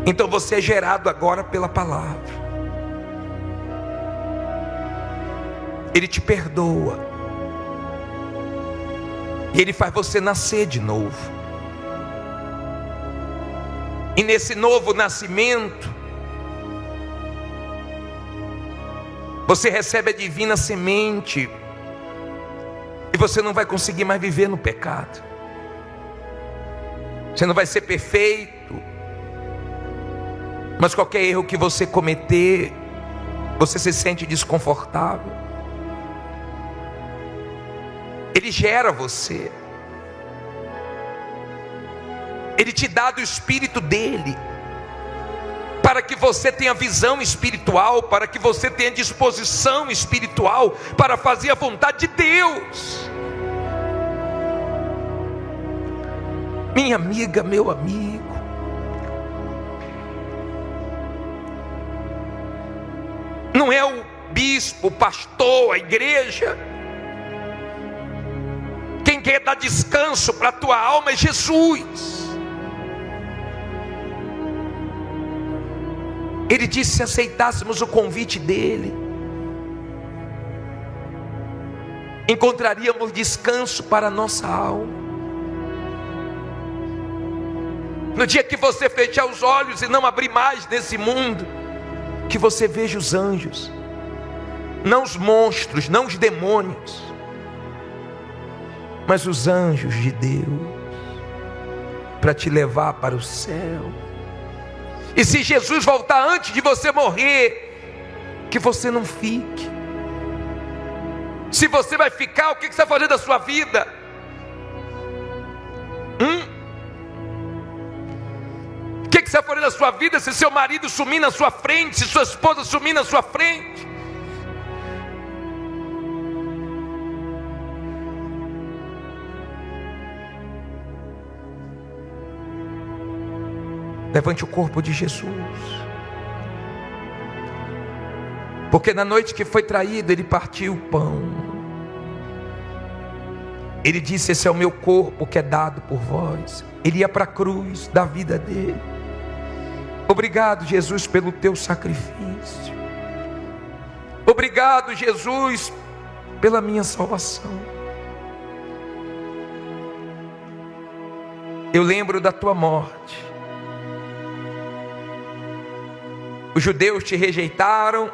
Então você é gerado agora pela palavra. Ele te perdoa. E Ele faz você nascer de novo. E nesse novo nascimento, você recebe a divina semente. E você não vai conseguir mais viver no pecado. Você não vai ser perfeito. Mas qualquer erro que você cometer, você se sente desconfortável. Ele gera você. Ele te dá do Espírito dele, para que você tenha visão espiritual, para que você tenha disposição espiritual, para fazer a vontade de Deus. Minha amiga, meu amigo, não é o bispo, o pastor, a igreja. Quem quer dar descanso para a tua alma é Jesus. Ele disse: se aceitássemos o convite dele, encontraríamos descanso para a nossa alma. No dia que você fechar os olhos e não abrir mais nesse mundo, que você veja os anjos, não os monstros, não os demônios, mas os anjos de Deus, para te levar para o céu. E se Jesus voltar antes de você morrer, que você não fique. Se você vai ficar, o que você vai fazer da sua vida? O que você vai fazer da sua vida se seu marido sumir na sua frente, se sua esposa sumir na sua frente? Levante o corpo de Jesus. Porque na noite que foi traído, ele partiu o pão. Ele disse: esse é o meu corpo que é dado por vós. Ele ia para a cruz da vida dele. Obrigado, Jesus, pelo teu sacrifício. Obrigado, Jesus, pela minha salvação. Eu lembro da tua morte. Os judeus te rejeitaram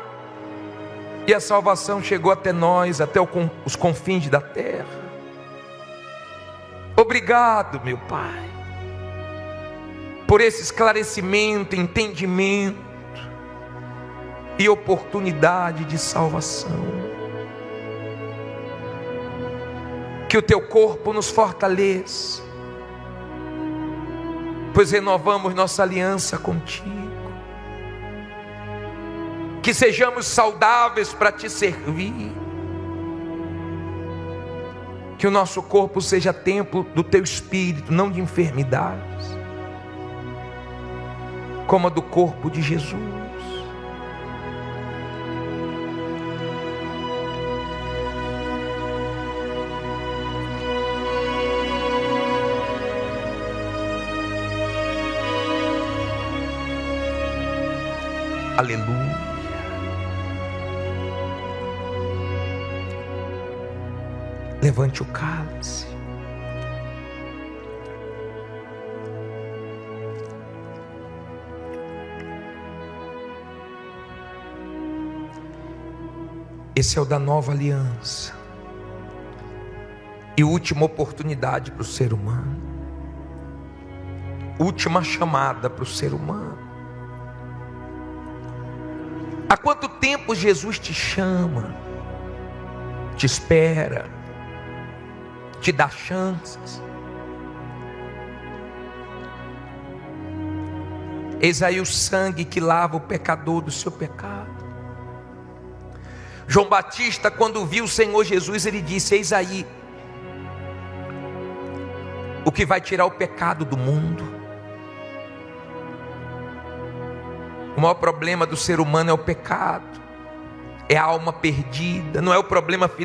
e a salvação chegou até nós, até os confins da terra. Obrigado, meu Pai, por esse esclarecimento, entendimento e oportunidade de salvação. Que o teu corpo nos fortaleça, pois renovamos nossa aliança contigo. Que sejamos saudáveis para te servir. Que o nosso corpo seja templo do teu Espírito, não de enfermidades, como a do corpo de Jesus. Aleluia. Levante o cálice. Esse é o da nova aliança e última oportunidade para o ser humano, última chamada para o ser humano. Há quanto tempo Jesus te chama, te espera, te dá chances? Eis aí o sangue que lava o pecador do seu pecado. João Batista, quando viu o Senhor Jesus, ele disse: eis aí o que vai tirar o pecado do mundo. O maior problema do ser humano é o pecado, é a alma perdida, não é o problema financeiro.